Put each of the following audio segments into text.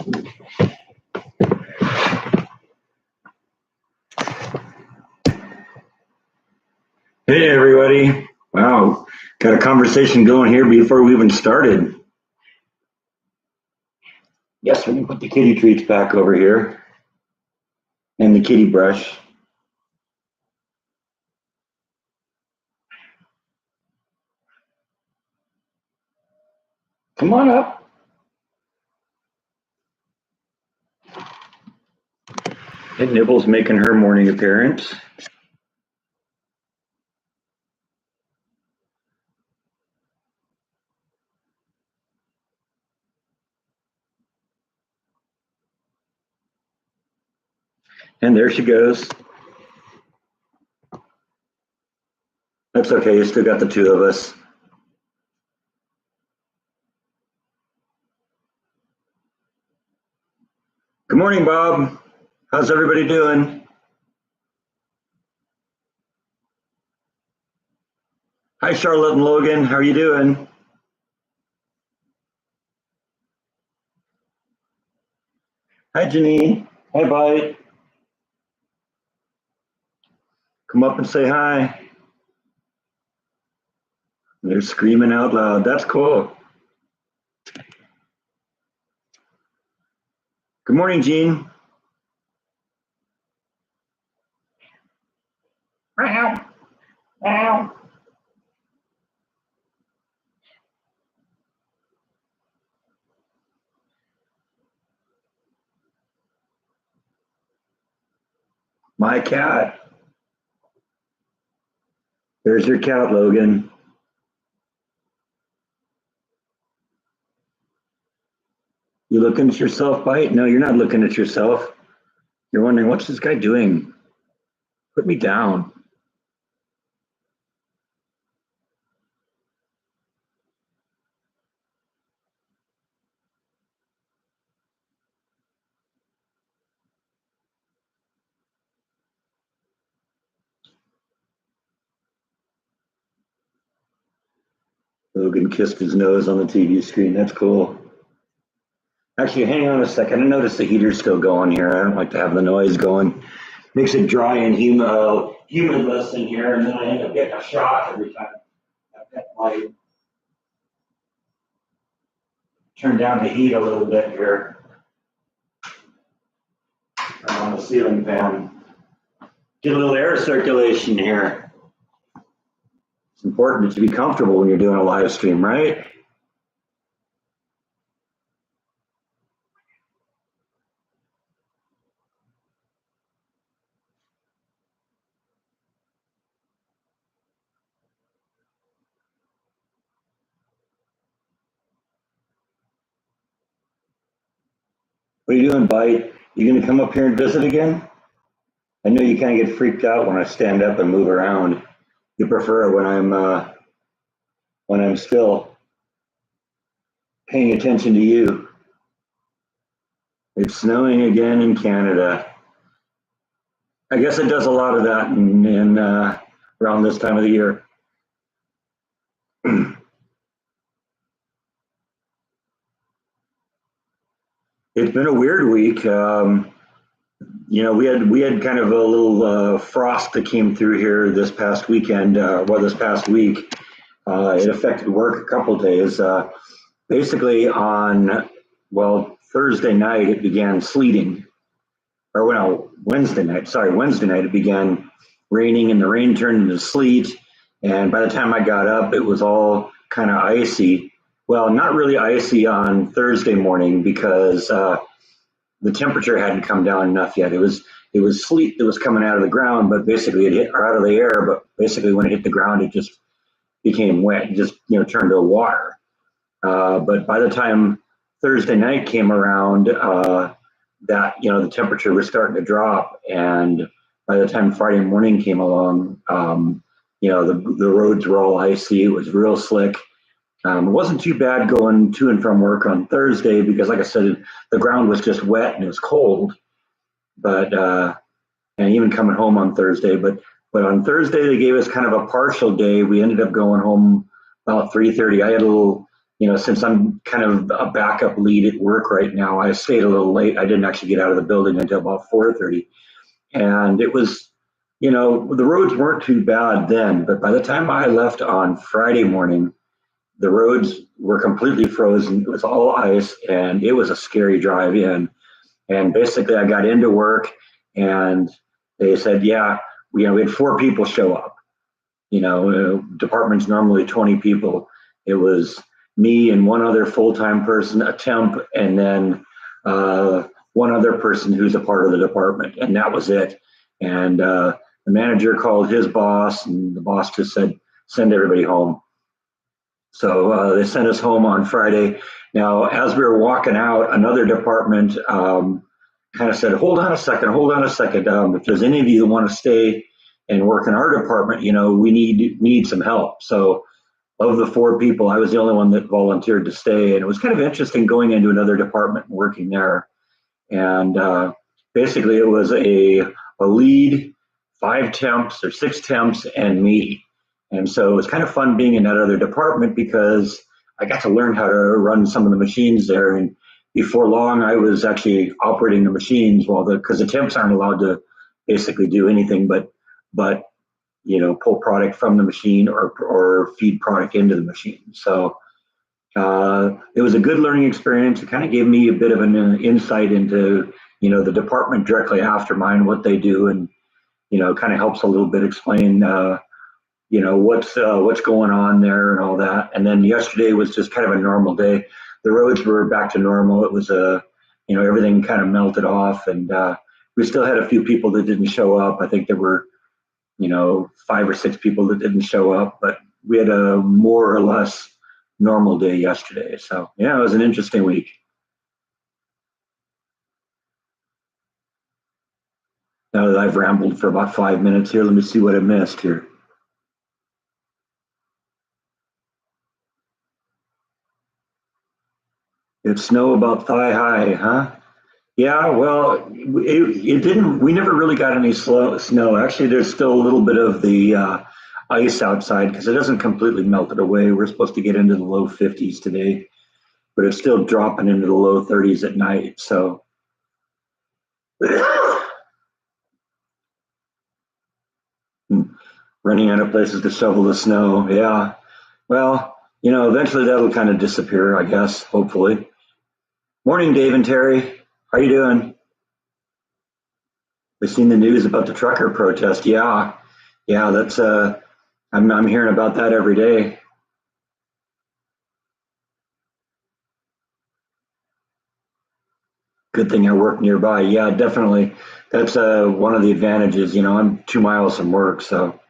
Hey everybody. Wow, got a conversation going here before we even started. Yes, we can put the kitty treats back over here and the kitty brush. Come on up. And Nibble's making her morning appearance. And there she goes. That's okay, you still got the two of us. Good morning, Bob. How's everybody doing? Hi, Charlotte and Logan. How are you doing? Hi, Janine. Hi, Bite. Come up and say hi. They're screaming out loud. That's cool. Good morning, Jean. Meow. Meow. My cat. There's your cat, Logan. You looking at yourself, Bite? No, you're not looking at yourself. You're wondering, what's this guy doing? Put me down. Logan kissed his nose on the TV screen. That's cool. Actually, hang on a second. I noticed the heater's still going here. I don't like to have the noise going. Makes it dry and humidless in here, and then I end up getting a shock every time. I've got my turn down the heat a little bit here. Turn on the ceiling fan. Get a little air circulation here. It's important to be comfortable when you're doing a live stream, right? What are you doing, Bite? You gonna come up here and visit again? I know you kind of get freaked out when I stand up and move around. You prefer it when I'm still paying attention to you. It's snowing again in Canada. I guess it does a lot of that in around this time of the year. It's been a weird week. We had kind of a little frost that came through here this past weekend. This past week. It affected work a couple days. Basically on Thursday night it began sleeting, or Wednesday night it began raining, and the rain turned into sleet. And by the time I got up, it was all kind of icy. Well, not really icy on Thursday morning because the temperature hadn't come down enough yet. It was sleet that was coming out of the ground, but basically out of the air. But basically, when it hit the ground, it just became wet. It just turned to water. But by the time Thursday night came around, the temperature was starting to drop, and by the time Friday morning came along, the roads were all icy. It was real slick. It wasn't too bad going to and from work on Thursday because, like I said, the ground was just wet and it was cold. But and even coming home on Thursday, but on Thursday they gave us kind of a partial day. We ended up going home about 3:30. I had a little since I'm kind of a backup lead at work right now, I stayed a little late. I didn't actually get out of the building until about 4:30, and it was, the roads weren't too bad then, but by the time I left on Friday morning, the roads were completely frozen. It was all ice, and it was a scary drive in. And basically, I got into work, and they said, "Yeah, we had 4 people show up. Department's normally 20 people. It was me and one other full-time person, a temp, and then one other person who's a part of the department, and that was it. And the manager called his boss, and the boss just said, send everybody home. So they sent us home on Friday. Now, as we were walking out, another department kind of said, hold on a second. If there's any of you that want to stay and work in our department, we need some help. So of the 4 people, I was the only one that volunteered to stay. And it was kind of interesting going into another department and working there. And basically it was a lead, 5 temps or 6 temps, and me. And so it was kind of fun being in that other department because I got to learn how to run some of the machines there. And before long, I was actually operating the machines because the temps aren't allowed to basically do anything but pull product from the machine or feed product into the machine. So it was a good learning experience. It kind of gave me a bit of an insight into the department directly after mine, what they do, and kind of helps a little bit explain what's going on there and all that. And then yesterday was just kind of a normal day. The roads were back to normal. It was everything kind of melted off, and we still had a few people that didn't show up. I think there were 5 or 6 people that didn't show up, but we had a more or less normal day yesterday. So yeah, it was an interesting week. Now that I've rambled for about 5 minutes here, let me see what I missed here. It's snow about thigh high, huh? Yeah, well, it didn't. We never really got any snow. Actually, there's still a little bit of the ice outside because it hasn't completely melted away. We're supposed to get into the low 50s today, but it's still dropping into the low 30s at night. So running out of places to shovel the snow. Yeah. Well, eventually that'll kind of disappear, I guess, hopefully. Morning, Dave and Terry. How you doing? We've seen the news about the trucker protest. Yeah. Yeah, that's I'm hearing about that every day. Good thing I work nearby. Yeah, definitely. That's one of the advantages. I'm 2 miles from work, so.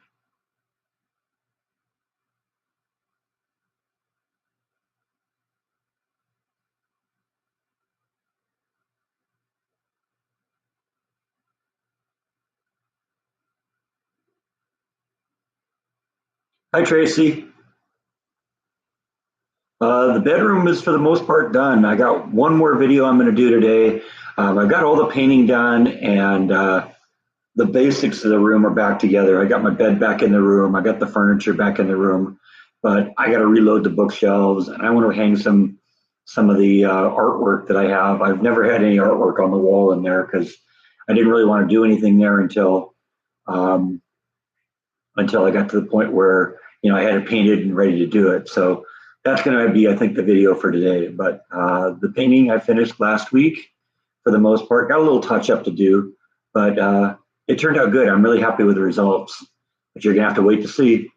Hi, Tracy. The bedroom is for the most part done. I got one more video I'm going to do today. I've got all the painting done, and the basics of the room are back together. I got my bed back in the room. I got the furniture back in the room, but I got to reload the bookshelves, and I want to hang some of the artwork that I have. I've never had any artwork on the wall in there because I didn't really want to do anything there um, until I got to the point where I had it painted and ready to do it. So that's going to be, I think, the video for today. But the painting I finished last week for the most part. Got a little touch up to do, but it turned out good. I'm really happy with the results. But you're gonna have to wait to see.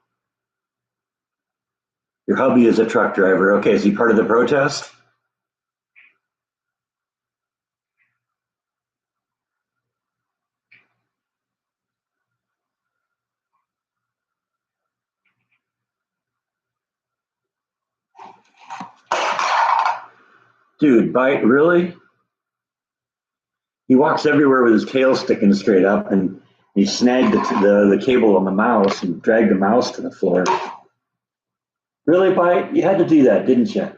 Your hubby is a truck driver. Okay, is he part of the protest? Dude, bite really? He walks everywhere with his tail sticking straight up, and he snagged the cable on the mouse and dragged the mouse to the floor. Really, bite? You had to do that, didn't you?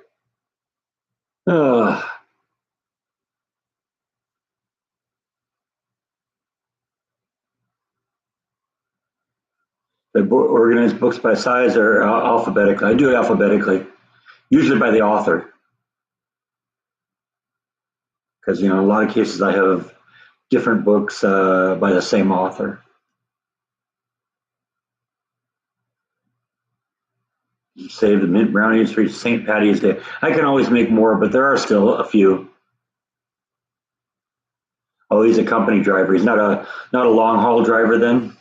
Ugh. They organize books by size or alphabetically. I do it alphabetically. usually by the author, because in a lot of cases I have different books by the same author. Save the mint brownies for St. Patty's Day. I can always make more, but there are still a few. Oh, he's a company driver. He's not a long haul driver then.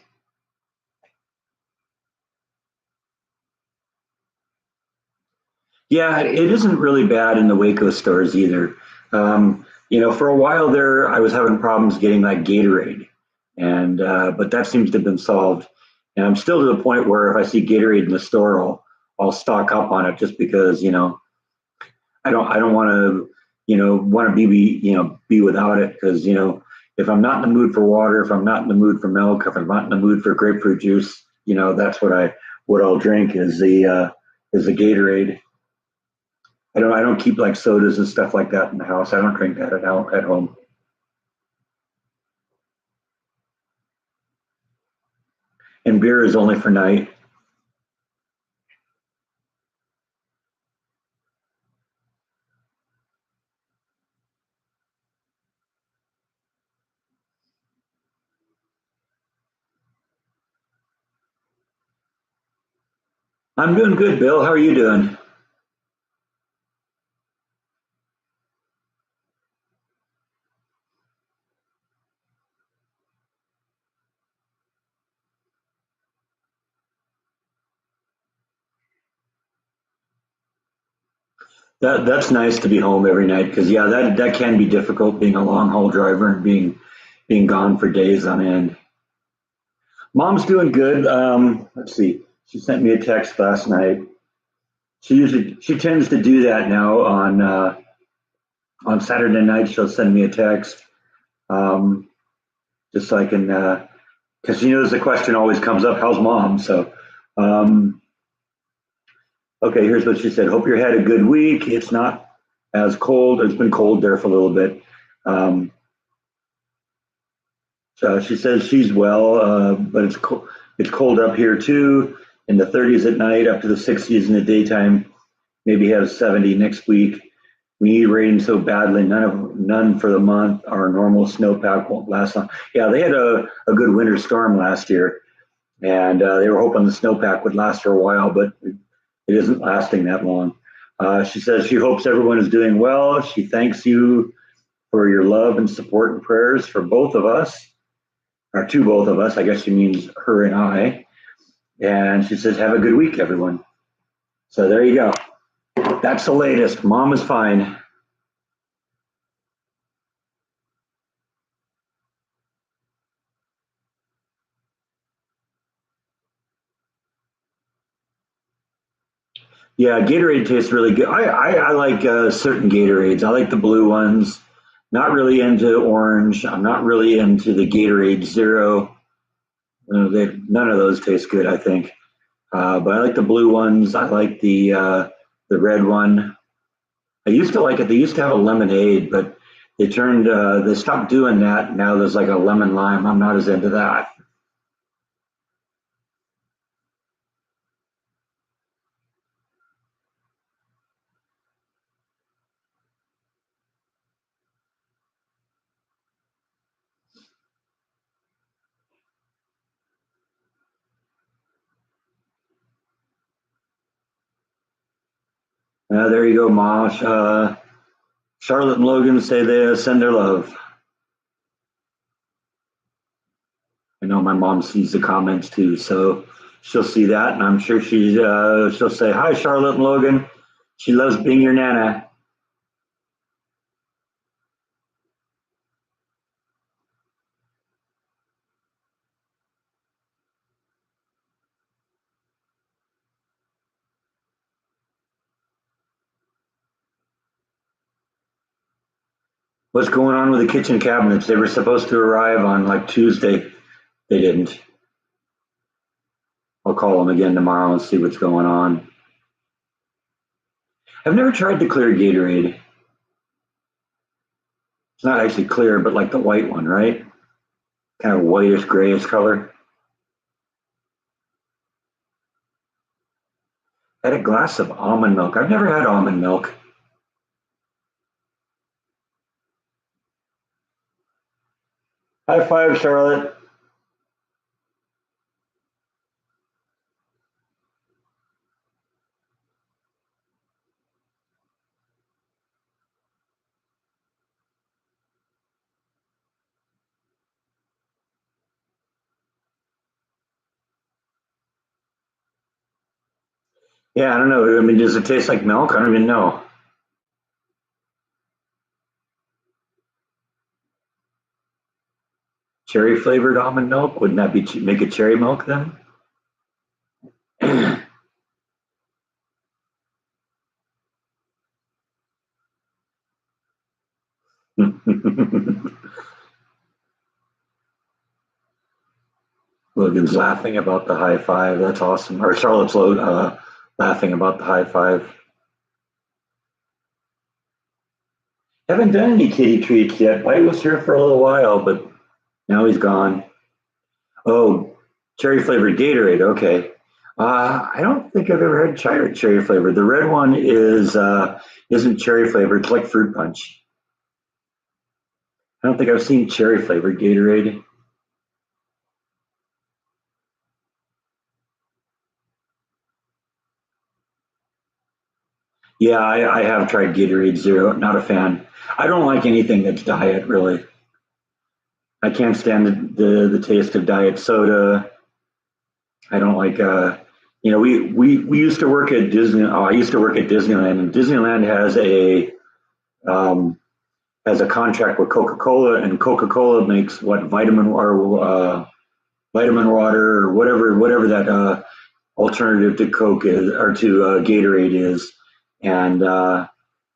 Yeah, it isn't really bad in the Waco stores either. For a while there, I was having problems getting like Gatorade, and but that seems to have been solved. And I'm still to the point where if I see Gatorade in the store, I'll stock up on it just because I don't want to want to be without it because if I'm not in the mood for water, if I'm not in the mood for milk, if I'm not in the mood for grapefruit juice, that's what I'll drink is the Gatorade. I don't keep like sodas and stuff like that in the house. I don't drink that at home. And beer is only for night. I'm doing good, Bill. How are you doing? That's nice to be home every night because yeah, that can be difficult being a long haul driver and being gone for days on end. Mom's doing good. Let's see. She sent me a text last night. She tends to do that now on Saturday night. She'll send me a text um, just so I can because she knows the question always comes up, "How's mom?" So um, okay, here's what she said. Hope you had a good week. It's not as cold. It's been cold there for a little bit. Um, so she says she's well, but it's cold up here too. In the 30s at night, up to the 60s in the daytime. Maybe have 70 next week. We need rain so badly. None for the month. Our normal snowpack won't last long. Yeah, they had a good winter storm last year, and they were hoping the snowpack would last for a while, but it isn't lasting that long. She says she hopes everyone is doing well. She thanks you for your love and support and prayers for both of us, or to both of us. I guess she means her and I. And she says, have a good week, everyone. So there you go. That's the latest. Mom is fine. Yeah, Gatorade tastes really good. I like certain Gatorades. I like the blue ones. Not really into orange. I'm not really into the Gatorade Zero. None of those taste good, I think. But I like the blue ones. I like the red one. I used to like it. They used to have a lemonade, but they stopped doing that. Now there's like a lemon lime. I'm not as into that. There you go, Mosh. Charlotte and Logan say they send their love. I know my mom sees the comments too, so she'll see that, and I'm sure she'll say hi, Charlotte and Logan. She loves being your nana. What's going on with the kitchen cabinets? They were supposed to arrive on like Tuesday. They didn't. I'll call them again tomorrow and see what's going on. I've never tried the clear Gatorade. It's not actually clear, but like the white one, right? Kind of whitish grayish color. Had a glass of almond milk. I've never had almond milk. High five, Charlotte. Yeah, I don't know. I mean, does it taste like milk? I don't even know. Cherry flavored almond milk? Wouldn't that be make it cherry milk then? Logan's laughing about the high five. That's awesome. Or Charlotte's laughing about the high five. Haven't done any kitty treats yet. White was here for a little while, but now he's gone. Oh, cherry flavored Gatorade. Okay. I don't think I've ever had cherry flavored. The red one isn't cherry flavored. It's like fruit punch. I don't think I've seen cherry flavored Gatorade. Yeah, I have tried Gatorade Zero. Not a fan. I don't like anything that's diet, really. I can't stand the taste of diet soda. I don't like we used to work at Disney. Oh, I used to work at Disneyland, and Disneyland um, has a contract with Coca-Cola, and Coca-Cola makes what vitamin water or whatever that alternative to Coke is or to Gatorade is, and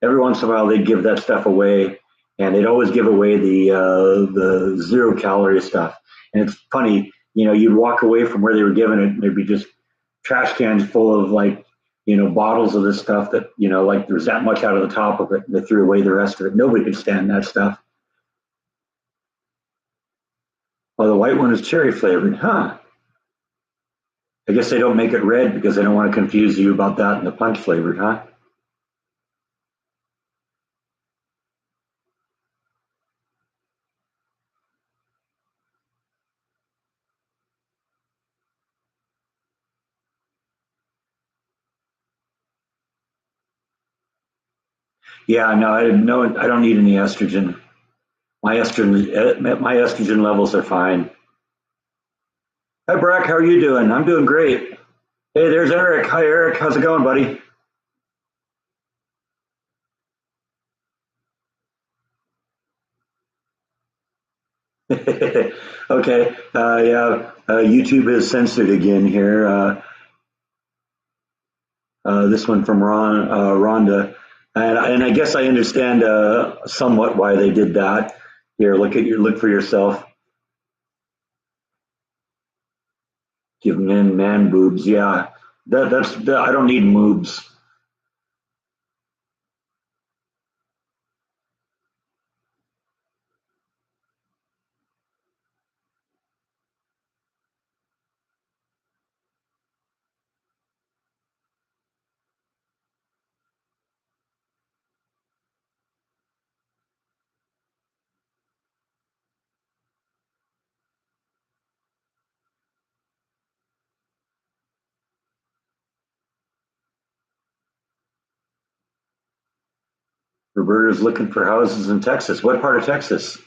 every once in a while they'd give that stuff away, and they'd always give away the 0 calorie stuff. And it's funny, you'd walk away from where they were giving it, and there'd be just trash cans full of like bottles of this stuff that like there's that much out of the top of it, and they threw away the rest of it. Nobody could stand that stuff. Oh, the white one is cherry flavored, huh? I guess they don't make it red because they don't want to confuse you about that and the punch flavored, huh? Yeah, no, I don't need any estrogen. My estrogen levels are fine. Hi, Brack. How are you doing? I'm doing great. Hey, there's Eric. Hi, Eric. How's it going, buddy? Okay. Yeah. YouTube is censored again here. This one from Rhonda, and I guess I understand somewhat why they did that. Here, look for yourself. Give men man boobs. Yeah, I don't need moobs. Roberta's looking for houses in Texas. What part of Texas?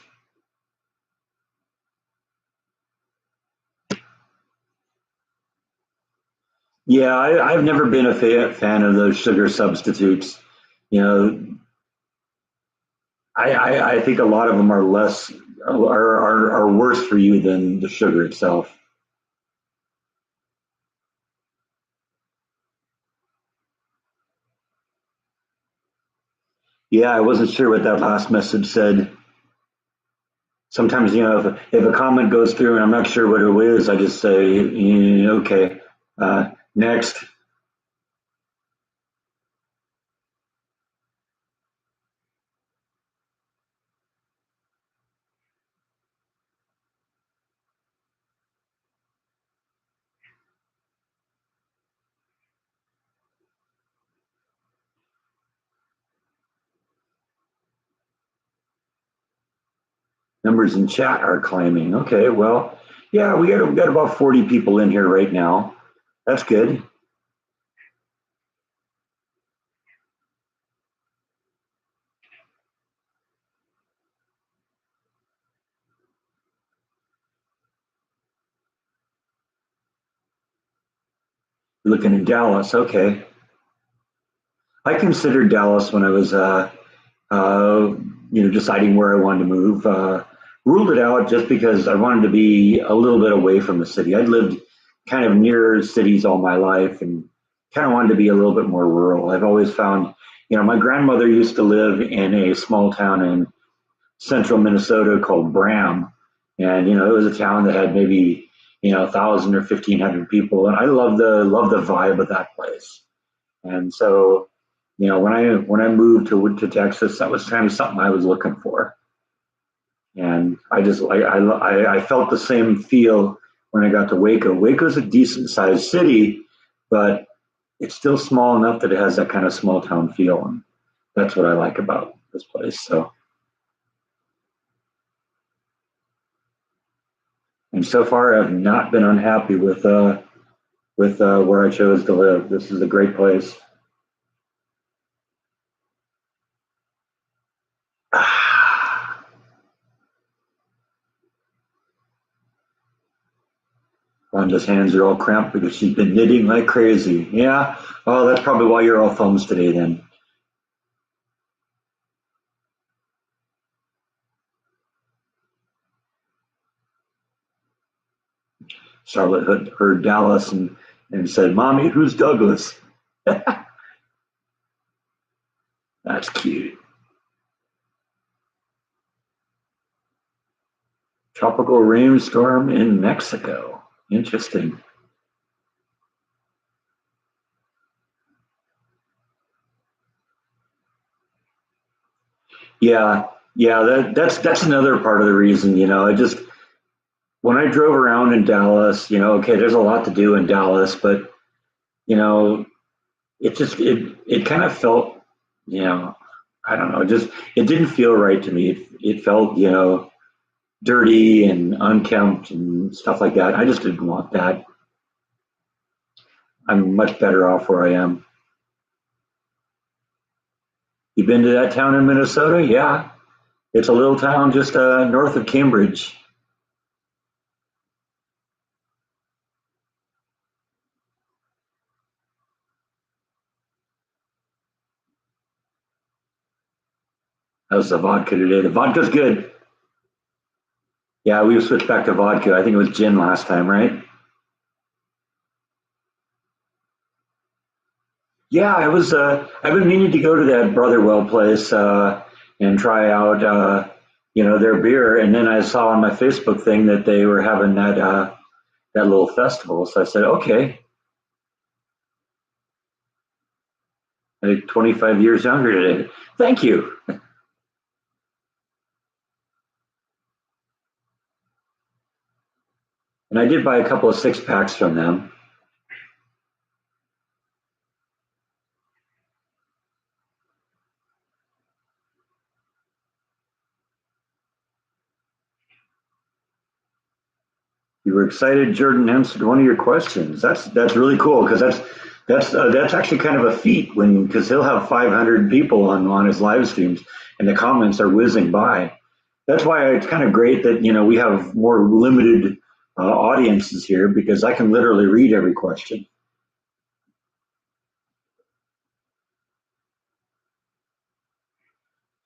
Yeah, I've never been a fan of those sugar substitutes. You know, I think a lot of them are less are worse for you than the sugar itself. Yeah, I wasn't sure what that last message said. Sometimes, if a comment goes through and I'm not sure what it is, I just say, okay, next. Numbers in chat are climbing. Okay, well, yeah, we got about 40 people in here right now. That's good. Looking in Dallas. Okay, I considered Dallas when I was uh, deciding where I wanted to move. Ruled it out just because I wanted to be a little bit away from the city. I'd lived kind of near cities all my life and kind of wanted to be a little bit more rural. I've always found, my grandmother used to live in a small town in central Minnesota called Bram. And, it was a town that had maybe, 1,000 or 1,500 people. And I love the vibe of that place. And so, when I moved to Texas, that was kind of something I was looking for. And I felt the same feel when I got to Waco. Waco's a decent sized city, but it's still small enough that it has that kind of small town feel. And that's what I like about this place. So, and so far I've not been unhappy with where I chose to live. This is a great place. Wanda's hands are all cramped because she's been knitting like crazy. Yeah. Oh, that's probably why you're all thumbs today then. Charlotte heard Dallas and said, Mommy, who's Douglas? That's cute. Tropical rainstorm in Mexico. Interesting. Yeah, yeah, that's another part of the reason, I just when I drove around in Dallas, okay, there's a lot to do in Dallas, but you know, it kind of felt, you know, I don't know, it didn't feel right to me. It felt, dirty and unkempt and stuff like that. I just didn't want that. I'm much better off where I am. You been to that town in Minnesota? Yeah. It's a little town just north of Cambridge. How's the vodka today? The vodka's good. Yeah, we switched back to vodka. I think it was gin last time, right? Yeah, I've been meaning to go to that Brotherwell place and try out their beer. And then I saw on my Facebook thing that they were having that little festival. So I said, okay, I think 25 years younger today. Thank you. And I did buy a couple of six packs from them. You were excited Jordan answered one of your questions. That's really cool because that's actually kind of a feat because he'll have 500 people on his live streams and the comments are whizzing by. That's why it's kind of great that we have more limited audiences here because I can literally read every question.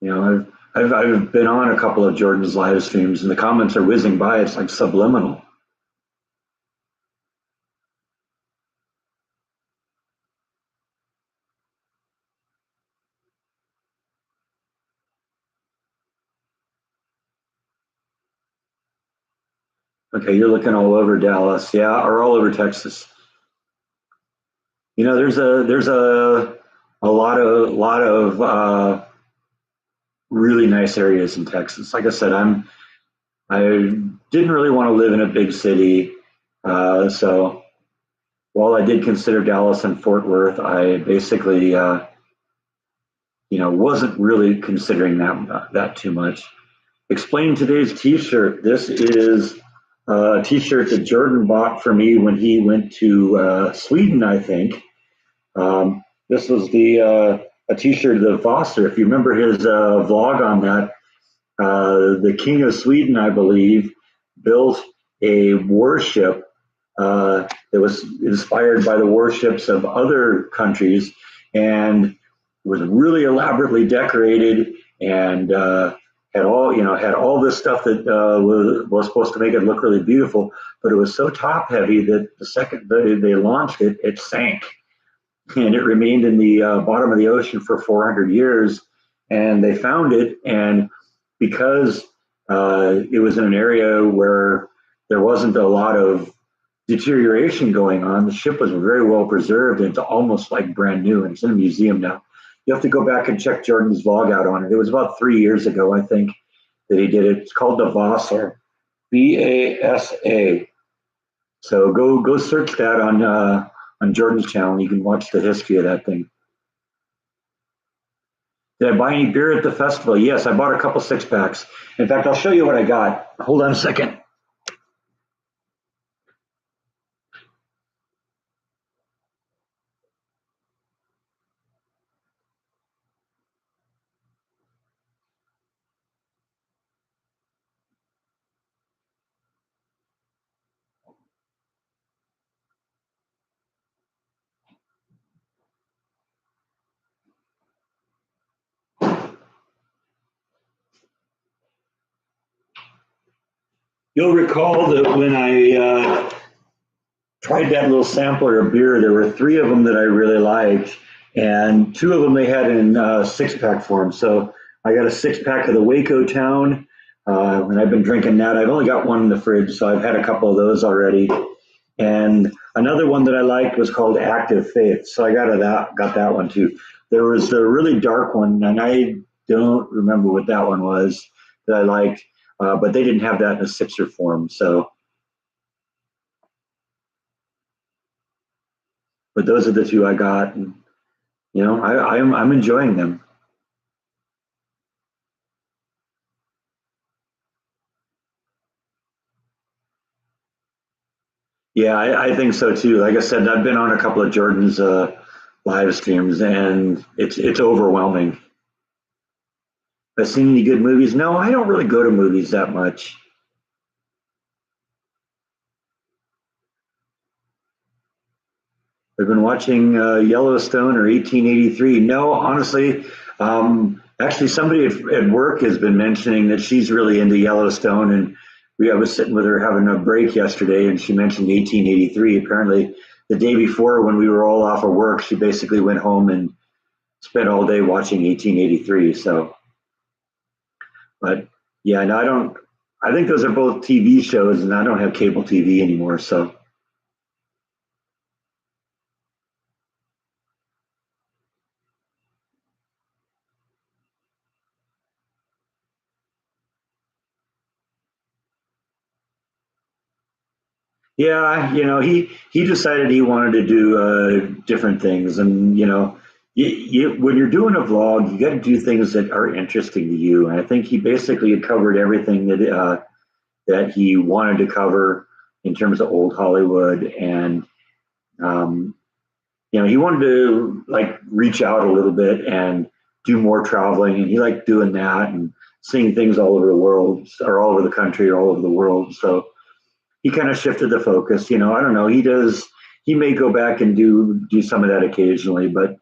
I've been on a couple of Jordan's live streams and the comments are whizzing by. It's like subliminal. Okay, you're looking all over Dallas, yeah, or all over Texas. There's a lot of really nice areas in Texas. Like I said, I didn't really want to live in a big city, so while I did consider Dallas and Fort Worth, I basically wasn't really considering that too much. Explain today's T-shirt. This is a T-shirt that Jordan bought for me when he went to Sweden, I think. This was the a T-shirt of the Foster. If you remember his vlog on that, the King of Sweden, I believe, built a warship that was inspired by the warships of other countries and was really elaborately decorated and had all this stuff that was supposed to make it look really beautiful, but it was so top heavy that the second they launched it, it sank and it remained in the bottom of the ocean for 400 years. And they found it, and because it was in an area where there wasn't a lot of deterioration going on, the ship was very well preserved, and it's almost like brand new, and it's in a museum now. You have to go back and check Jordan's vlog out on it. It was about 3 years ago, I think, that he did it. It's called the Vasa, Vasa. So go search that on Jordan's channel. You can watch the history of that thing. Did I buy any beer at the festival? Yes, I bought a couple six packs. In fact, I'll show you what I got. Hold on a second. You'll recall that when I tried that little sampler of beer, there were three of them that I really liked, and two of them they had in six pack form. So I got a six pack of the Waco Town, and I've been drinking that. I've only got one in the fridge, so I've had a couple of those already. And another one that I liked was called Active Faith, so I got that one too. There was a really dark one, and I don't remember what that one was that I liked, but they didn't have that in a sixer form. So, but those are the two I got, and I'm enjoying them. Yeah, I think so too. Like I said, I've been on a couple of Jordan's live streams, and it's overwhelming. Have I seen any good movies? No, I don't really go to movies that much. I've been watching Yellowstone or 1883. No, honestly, actually, somebody at work has been mentioning that she's really into Yellowstone, and I was sitting with her having a break yesterday, and she mentioned 1883. Apparently, the day before, when we were all off of work, she basically went home and spent all day watching 1883. So, but yeah, no, I don't. I think those are both TV shows, and I don't have cable TV anymore. So, yeah, he decided he wanted to do different things, and when you're doing a vlog, you got to do things that are interesting to you. And I think he basically covered everything that he wanted to cover in terms of old Hollywood, and um, he wanted to like reach out a little bit and do more traveling, and he liked doing that and seeing things all over the world, or all over the country, or all over the world. So he kind of shifted the focus. I don't know. He may go back and do some of that occasionally, but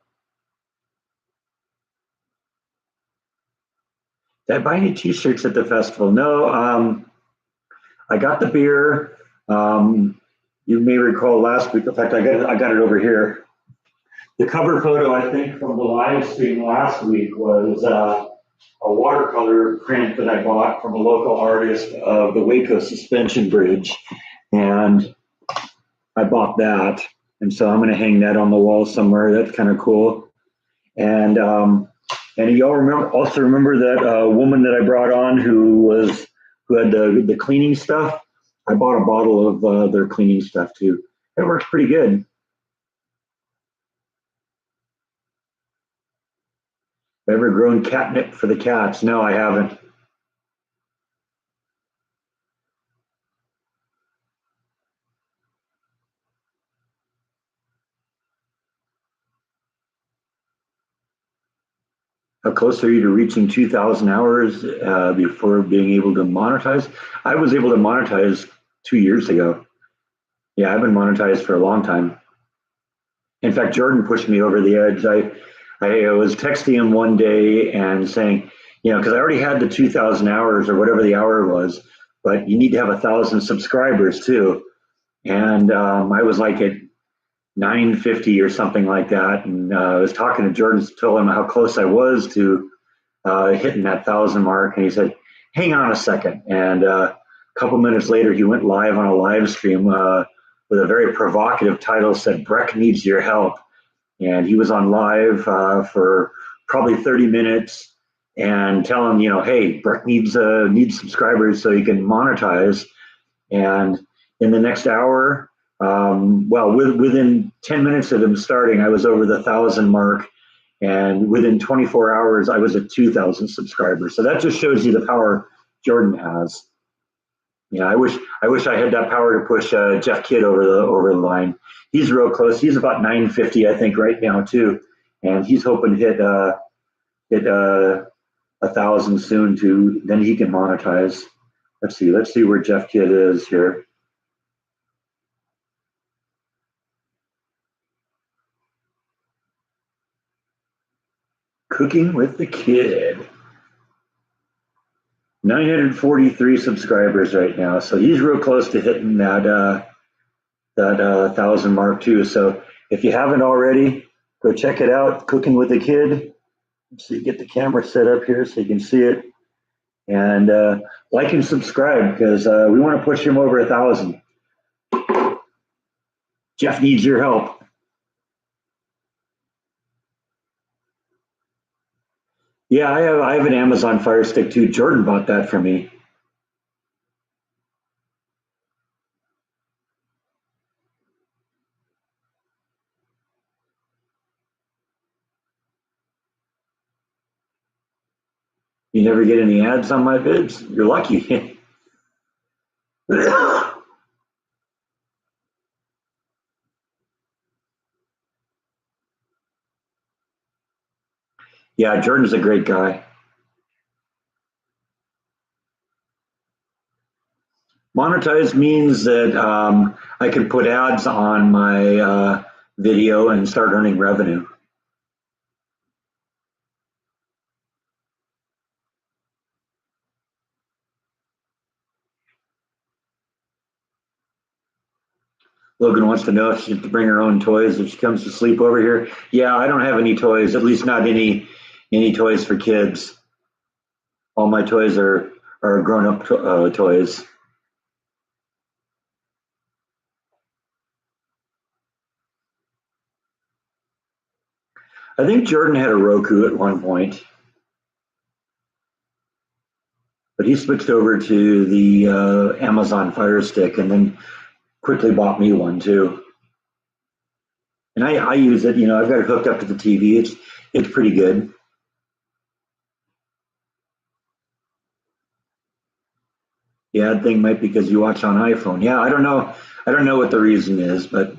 did I buy any T-shirts at the festival? No. I got the beer. You may recall last week. In fact, I got it over here. The cover photo, I think, from the live stream last week was a watercolor print that I bought from a local artist of the Waco Suspension Bridge, and I bought that, and so I'm going to hang that on the wall somewhere. That's kind of cool. And y'all remember that woman that I brought on who had the cleaning stuff. I bought a bottle of their cleaning stuff too. It works pretty good. Ever grown catnip for the cats? No, I haven't. How close are you to reaching 2,000 hours before being able to monetize? I was able to monetize 2 years ago. Yeah, I've been monetized for a long time. In fact, Jordan pushed me over the edge. I was texting him one day and saying, because I already had the 2,000 hours or whatever the hour was, but you need to have 1,000 subscribers too. And I was like at 950 or something like that. And I was talking to Jordan, told him how close I was to hitting that 1,000 mark. And he said, hang on a second. And a couple minutes later, he went live on a live stream with a very provocative title, said, Breck needs your help. And he was on live for probably 30 minutes and tell him, hey, Breck needs subscribers so he can monetize. And in the next hour, within 10 minutes of him starting, I was over the 1,000 mark. And within 24 hours, I was at 2,000 subscribers. So that just shows you the power Jordan has. I wish I had that power to push Jeff Kidd over the line. He's real close. He's about 950, I think, right now too, and he's hoping to hit 1,000 soon too. Then he can monetize. Let's see where Jeff Kidd is here. Cooking with the Kid. 943 subscribers right now, so he's real close to hitting that 1,000 mark too. So if you haven't already, go check it out. Cooking with the Kid. So you get the camera set up here so you can see it, and like and subscribe because we want to push him over 1,000. Jeff needs your help. Yeah, I have an Amazon Fire Stick too. Jordan bought that for me. You never get any ads on my vids? You're lucky. Yeah, Jordan's a great guy. Monetize means that I can put ads on my video and start earning revenue. Logan wants to know if she has to bring her own toys if she comes to sleep over here. Yeah, I don't have any toys, at least not any toys for kids. All my toys are grown-up toys. I think Jordan had a Roku at one point, but he switched over to the Amazon Fire Stick and then quickly bought me one too. And I use it. I've got it hooked up to the TV. It's pretty good. The ad thing might be because you watch on iPhone. Yeah, I don't know. I don't know what the reason is, but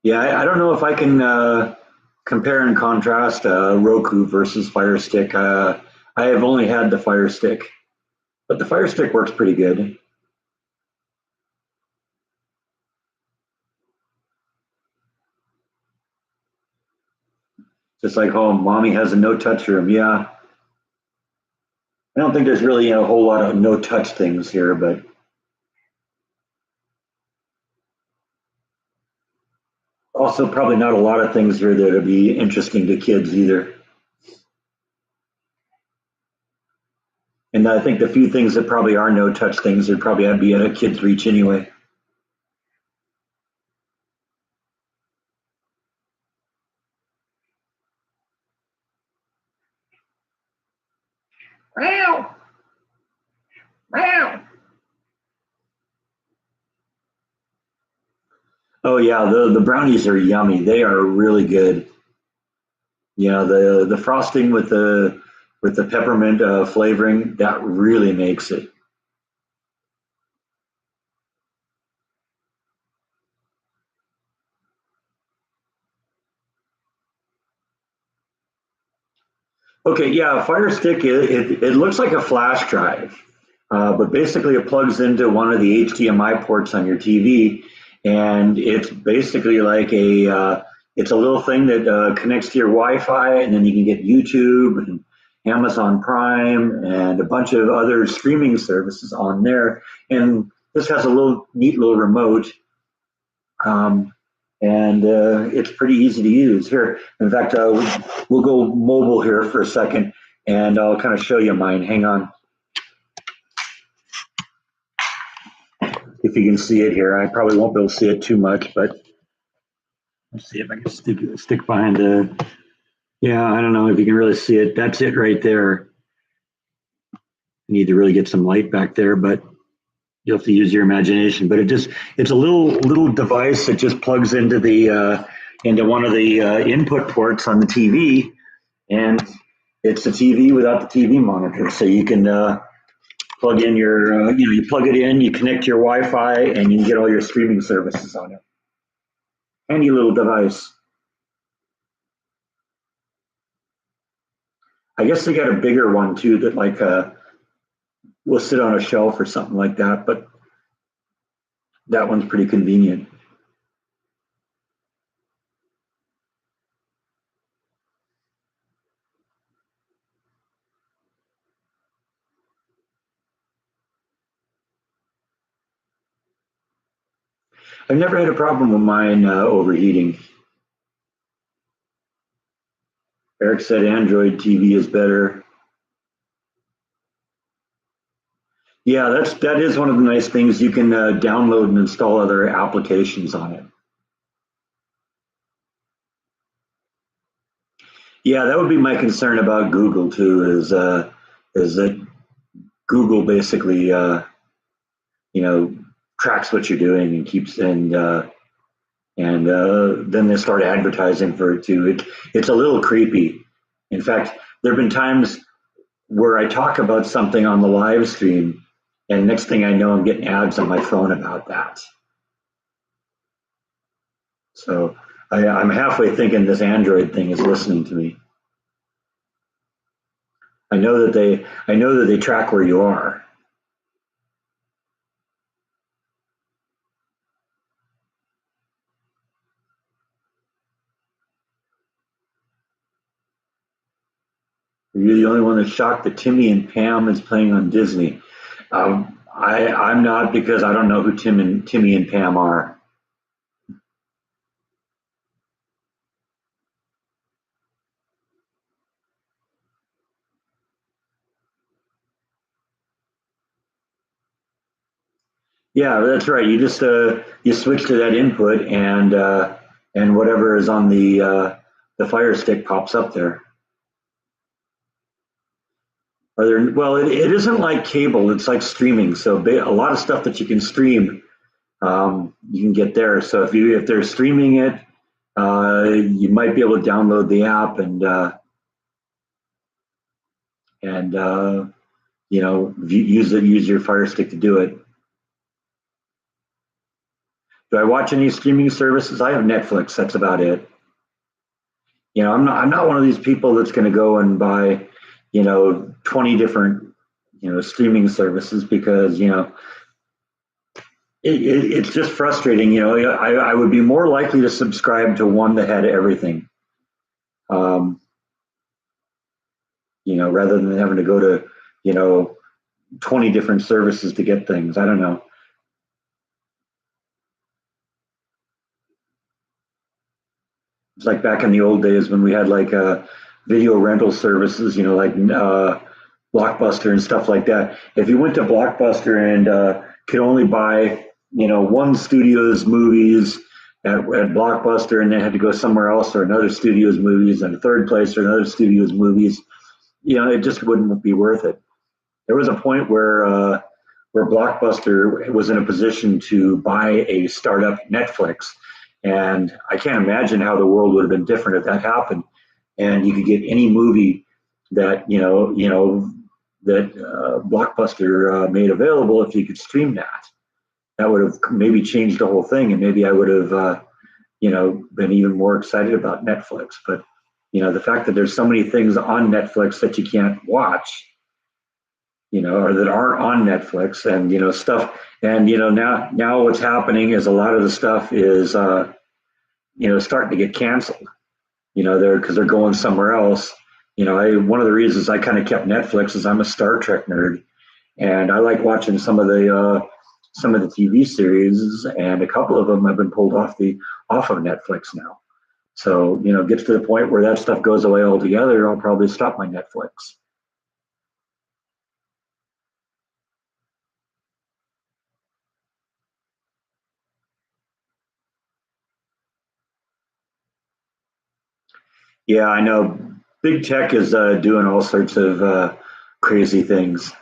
yeah, I don't know if I can compare and contrast Roku versus Fire Stick. I have only had the Fire Stick, but the Fire Stick works pretty good. Just like home, mommy has a no-touch room. Yeah, I don't think there's really a whole lot of no-touch things here, but also probably not a lot of things here that would be interesting to kids either. And I think the few things that probably are no-touch things would probably be at a kid's reach anyway. Wow. Wow. Oh yeah, the brownies are yummy. They are really good. Yeah, the frosting with the with the peppermint flavoring, that really makes it. Okay, yeah, a Fire Stick, it looks like a flash drive, but basically it plugs into one of the HDMI ports on your TV, and it's basically like it's a little thing that connects to your Wi-Fi, and then you can get YouTube and Amazon Prime and a bunch of other streaming services on there. And this has a little neat little remote, um, and it's pretty easy to use. Here, in fact, we'll go mobile here for a second, and I'll kind of show you mine. Hang on, if you can see it here. I probably won't be able to see it too much, but let's see if I can stick behind the. Yeah, I don't know if you can really see it. That's it right there. You need to really get some light back there, but you'll have to use your imagination. But it's a little device that just plugs into the into one of the input ports on the TV, and it's a TV without the TV monitor. So you can plug in your you plug it in, you connect your Wi-Fi, and you can get all your streaming services on it. Handy little device. I guess they got a bigger one too that like will sit on a shelf or something like that, but that one's pretty convenient. I've never had a problem with mine overheating. Eric said Android TV is better. Yeah, that is one of the nice things. You can download and install other applications on it. Yeah, that would be my concern about Google too. Is that Google basically you know tracks what you're doing and keeps and then they start advertising for it too. It's a little creepy. In fact, there have been times where I talk about something on the live stream, and next thing I know, I'm getting ads on my phone about that. So I'm halfway thinking this Android thing is listening to me. I know that they track where you are. You're the only one that's shocked that Timmy and Pam is playing on Disney. I'm not, because I don't know who Timmy and Pam are. Yeah, that's right. You just you switch to that input, and whatever is on the Fire Stick pops up there. Are there? Well, it isn't like cable. It's like streaming. So a lot of stuff that you can stream, you can get there. So if they're streaming it, you might be able to download the app and use your Fire Stick to do it. Do I watch any streaming services? I have Netflix. That's about it. I'm not one of these people that's going to go and buy 20 different streaming services, because it's just frustrating. I would be more likely to subscribe to one that had everything, rather than having to go to 20 different services to get things. I don't know. It's like back in the old days when we had like video rental services, like Blockbuster and stuff like that. If you went to Blockbuster and could only buy, one studio's movies at Blockbuster, and then had to go somewhere else or another studio's movies, and a third place or another studio's movies, it just wouldn't be worth it. There was a point where Blockbuster was in a position to buy a startup Netflix, and I can't imagine how the world would have been different if that happened. And you could get any movie that that Blockbuster made available if you could stream that. That would have maybe changed the whole thing, and maybe I would have been even more excited about Netflix. But the fact that there's so many things on Netflix that you can't watch, or that aren't on Netflix, and stuff, and now what's happening is a lot of the stuff is starting to get canceled. They're because they're going somewhere else. I one of the reasons I kind of kept Netflix is I'm a Star Trek nerd, and I like watching some of the TV series, and a couple of them have been pulled off of Netflix now. So gets to the point where that stuff goes away altogether, I'll probably stop my Netflix. Yeah, I know. Big tech is doing all sorts of crazy things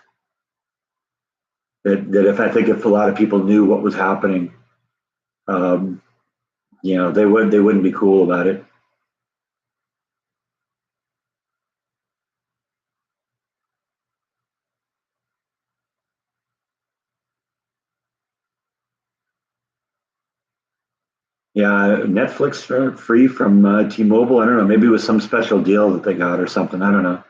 that if I think if a lot of people knew what was happening, um, they wouldn't be cool about it. Yeah, Netflix free from T-Mobile. I don't know. Maybe it was some special deal that they got or something. I don't know.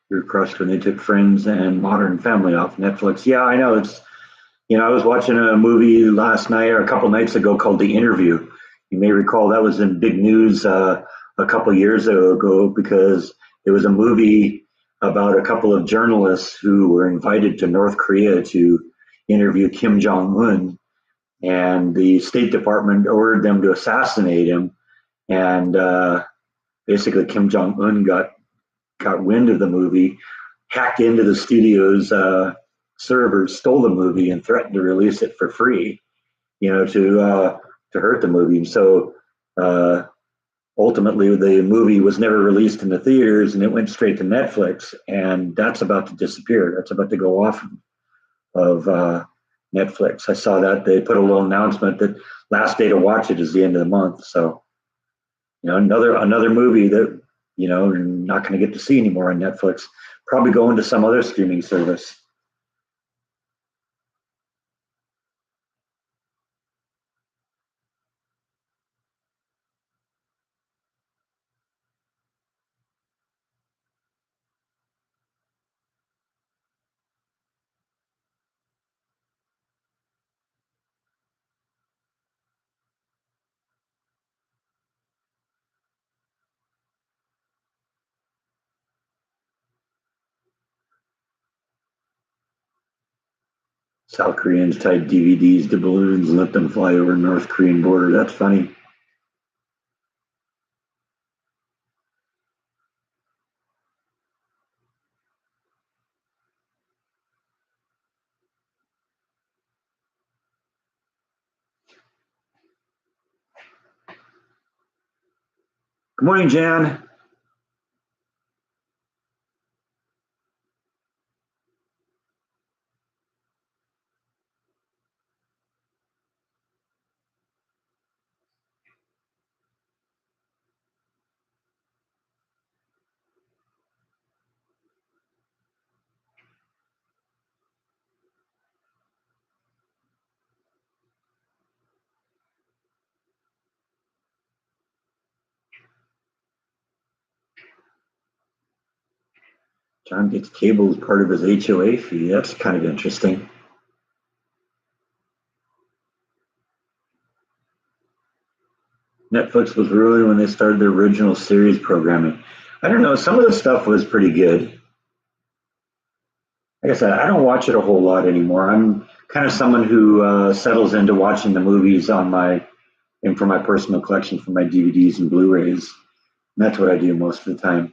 You were crushed when they took Friends and Modern Family off Netflix. Yeah, I know. I was watching a movie last night or a couple nights ago called The Interview. You may recall that was in big news a couple years ago because it was a movie about a couple of journalists who were invited to North Korea to interview Kim Jong Un, and the State Department ordered them to assassinate him. And basically, Kim Jong Un got wind of the movie, hacked into the studio's servers, stole the movie, and threatened to release it for free. To hurt the movie. So uh, ultimately, the movie was never released in the theaters, and it went straight to Netflix, and that's about to disappear. That's about to go off of Netflix. I saw that they put a little announcement that last day to watch it is the end of the month. So another movie that you're not going to get to see anymore on Netflix. Probably going to some other streaming service. South Koreans tied DVDs to balloons and let them fly over the North Korean border. That's funny. Good morning, Jan. John gets cable as part of his HOA fee. That's kind of interesting. Netflix was ruined when they started their original series programming. I don't know. Some of the stuff was pretty good. Like I said, I don't watch it a whole lot anymore. I'm kind of someone who settles into watching the movies on my and for my personal collection for my DVDs and Blu-rays. And that's what I do most of the time.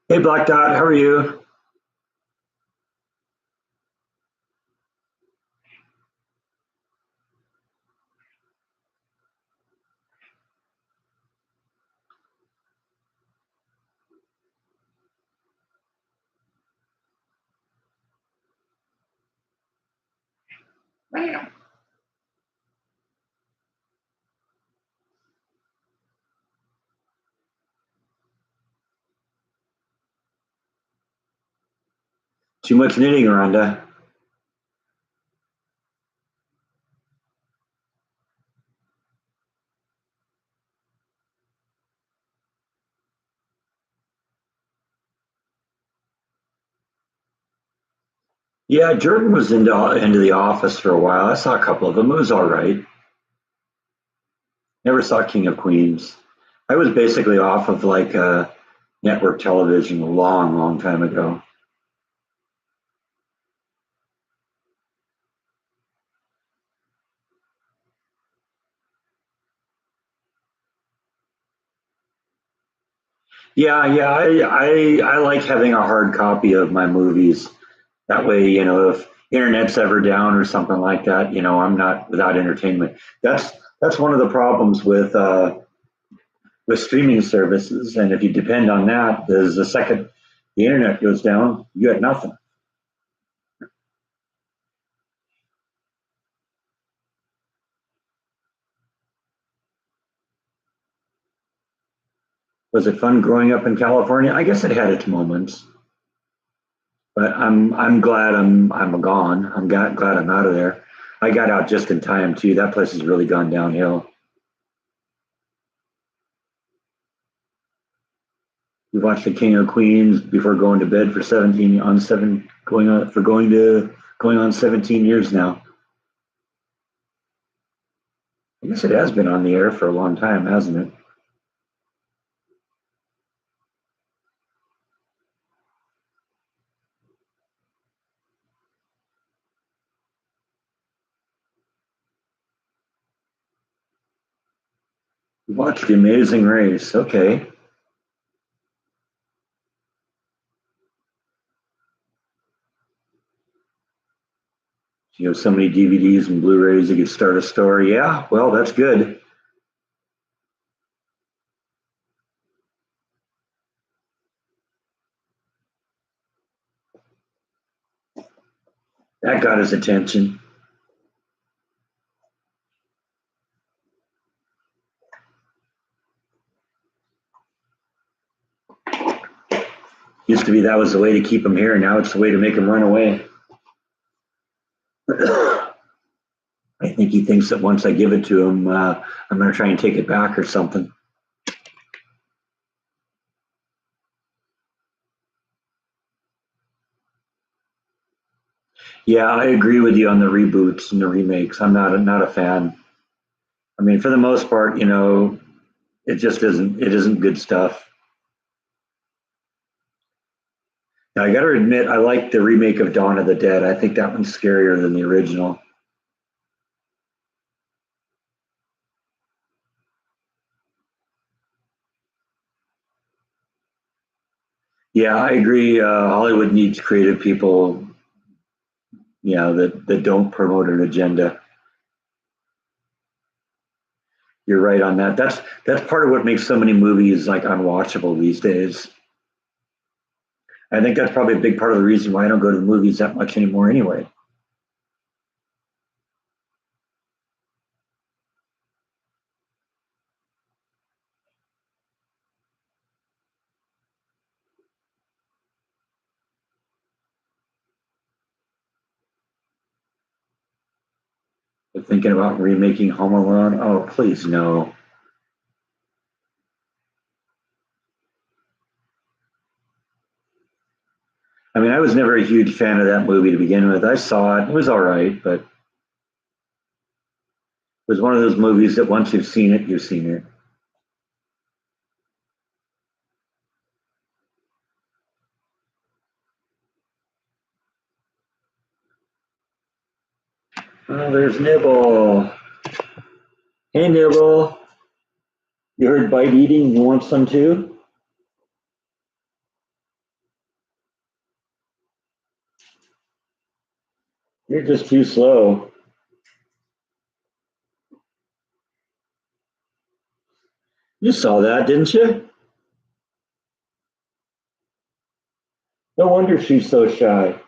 Hey, Black Dot, how are you? Too much knitting, Rhonda. Yeah, Jordan was into the office for a while. I saw a couple of them. It was all right. Never saw King of Queens. I was basically off of like network television a long, long time ago. Yeah, yeah, I like having a hard copy of my movies. That way, if internet's ever down or something like that, I'm not without entertainment. That's one of the problems with streaming services, and if you depend on that, there's the second the internet goes down, you got nothing. Was it fun growing up in California? I guess it had its moments, but I'm glad I'm gone. Glad I'm out of there. I got out just in time too. That place has really gone downhill. We watched The King of Queens before going to bed for 17 on 7 going on for going on 17 years now. I guess it has been on the air for a long time, hasn't it? We watched The Amazing Race. Okay. You have so many DVDs and Blu-rays you could start a store. Yeah, well, that's good. That got his attention. Used to be that was the way to keep him here. Now it's the way to make him run away. I think he thinks that once I give it to him, I'm going to try and take it back or something. Yeah, I agree with you on the reboots and the remakes. I'm not a fan. I mean, for the most part, it just isn't. It isn't good stuff. Now, I got to admit, I like the remake of Dawn of the Dead. I think that one's scarier than the original. Yeah, I agree. Hollywood needs creative people, that don't promote an agenda. You're right on that. That's part of what makes so many movies like unwatchable these days. I think that's probably a big part of the reason why I don't go to the movies that much anymore anyway. But thinking about remaking Home Alone, oh please no. I mean, I was never a huge fan of that movie to begin with. I saw it; it was all right, but it was one of those movies that once you've seen it, you've seen it. Oh, there's Nibble. Hey, Nibble. You heard bite eating? You want some too? You're just too slow. You saw that, didn't you? No wonder she's so shy.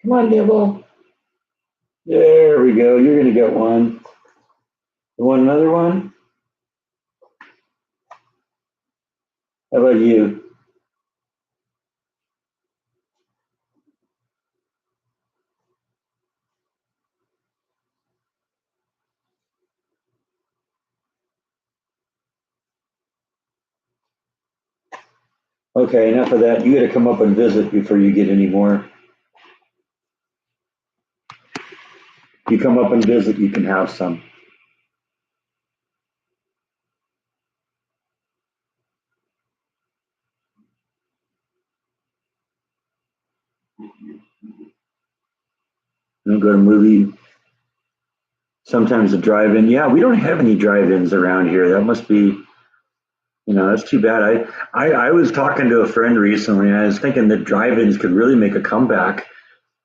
Come on, Nibble. There we go. You're going to get one. You want another one? How about you? Okay, enough of that. You got to come up and visit before you get any more. You come up and visit, you can have some. You know, go to a movie. Sometimes a drive-in. Yeah, we don't have any drive-ins around here. That must be, that's too bad. I was talking to a friend recently, and I was thinking that drive-ins could really make a comeback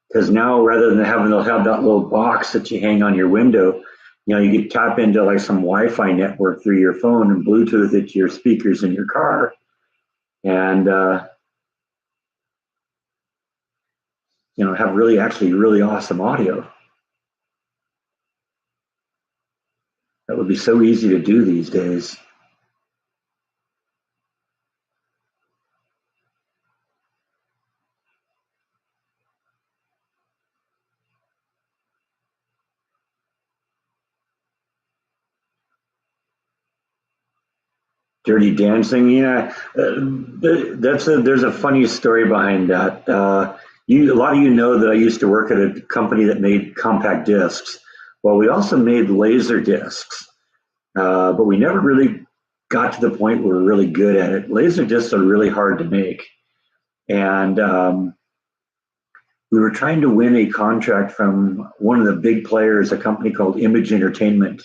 because now rather than having they'll have that little box that you hang on your window, you could tap into like some Wi-Fi network through your phone and Bluetooth it to your speakers in your car, and have really actually really awesome audio. That would be so easy to do these days. Dirty Dancing, yeah. There's a funny story behind that. A lot of you know that I used to work at a company that made compact discs. Well, we also made laser discs, but we never really got to the point where we're really good at it. Laser discs are really hard to make, and we were trying to win a contract from one of the big players, a company called Image Entertainment,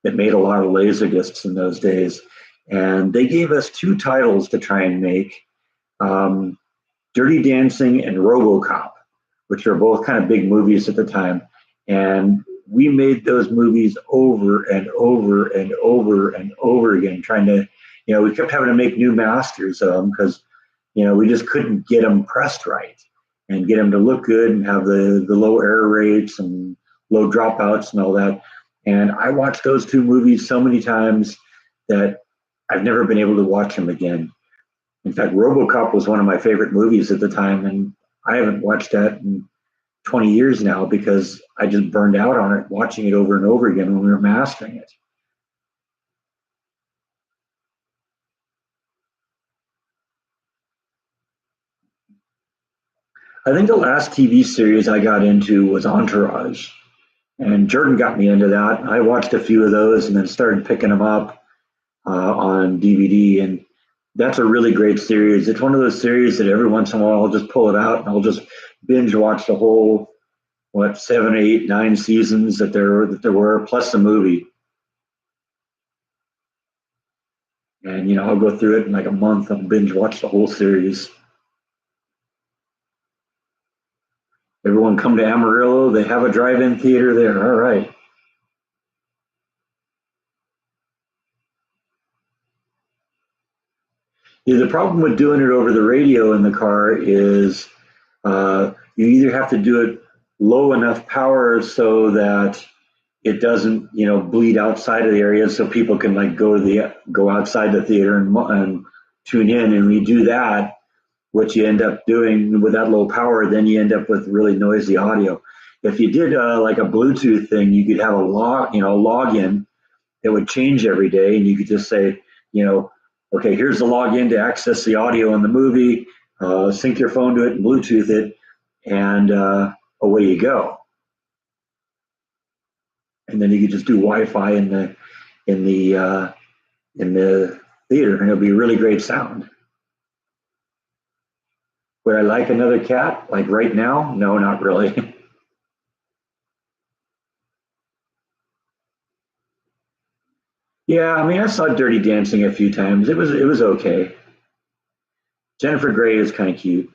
that made a lot of laser discs in those days. And they gave us two titles to try and make, um, Dirty Dancing and RoboCop, which are both kind of big movies at the time. And we made those movies over and over and over and over again, trying to, we kept having to make new masters of them because, we just couldn't get them pressed right and get them to look good and have the low error rates and low dropouts and all that. And I watched those two movies so many times that I've never been able to watch them again. In fact, RoboCop was one of my favorite movies at the time, and I haven't watched that in 20 years now because I just burned out on it, watching it over and over again when we were mastering it. I think the last TV series I got into was Entourage, and Jordan got me into that. I watched a few of those and then started picking them up on DVD, and that's a really great series. It's one of those series that every once in a while I'll just pull it out and I'll just binge watch the whole, what, 7, 8, 9 seasons that there were, plus the movie. And I'll go through it in like a month and binge watch the whole series. Everyone come to Amarillo. They have a drive-in theater there. All right. Yeah, the problem with doing it over the radio in the car is you either have to do it low enough power so that it doesn't, bleed outside of the area, so people can like go outside the theater and tune in. And when you do that, what you end up doing with that low power, then you end up with really noisy audio. If you did like a Bluetooth thing, you could have a login that would change every day, and you could just say, you know, okay, here's the login to access the audio in the movie. Sync your phone to it, and Bluetooth it, and away you go. And then you could just do Wi-Fi in the uh, in the theater, and it'll be really great sound. Would I like another cat like right now? No, not really. Yeah, I mean, I saw Dirty Dancing a few times. It was okay. Jennifer Grey is kind of cute,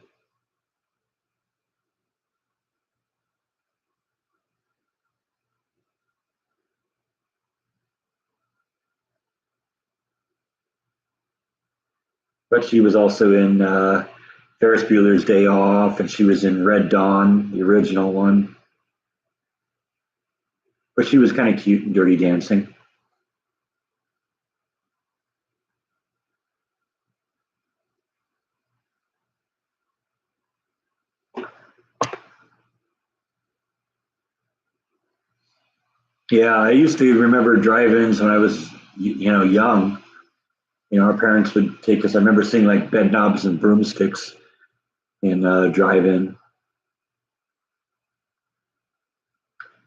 but she was also in Ferris Bueller's Day Off, and she was in Red Dawn, the original one. But she was kind of cute in Dirty Dancing. Yeah, I used to remember drive-ins when I was, young. Our parents would take us. I remember seeing like bed knobs and broomsticks in drive-in.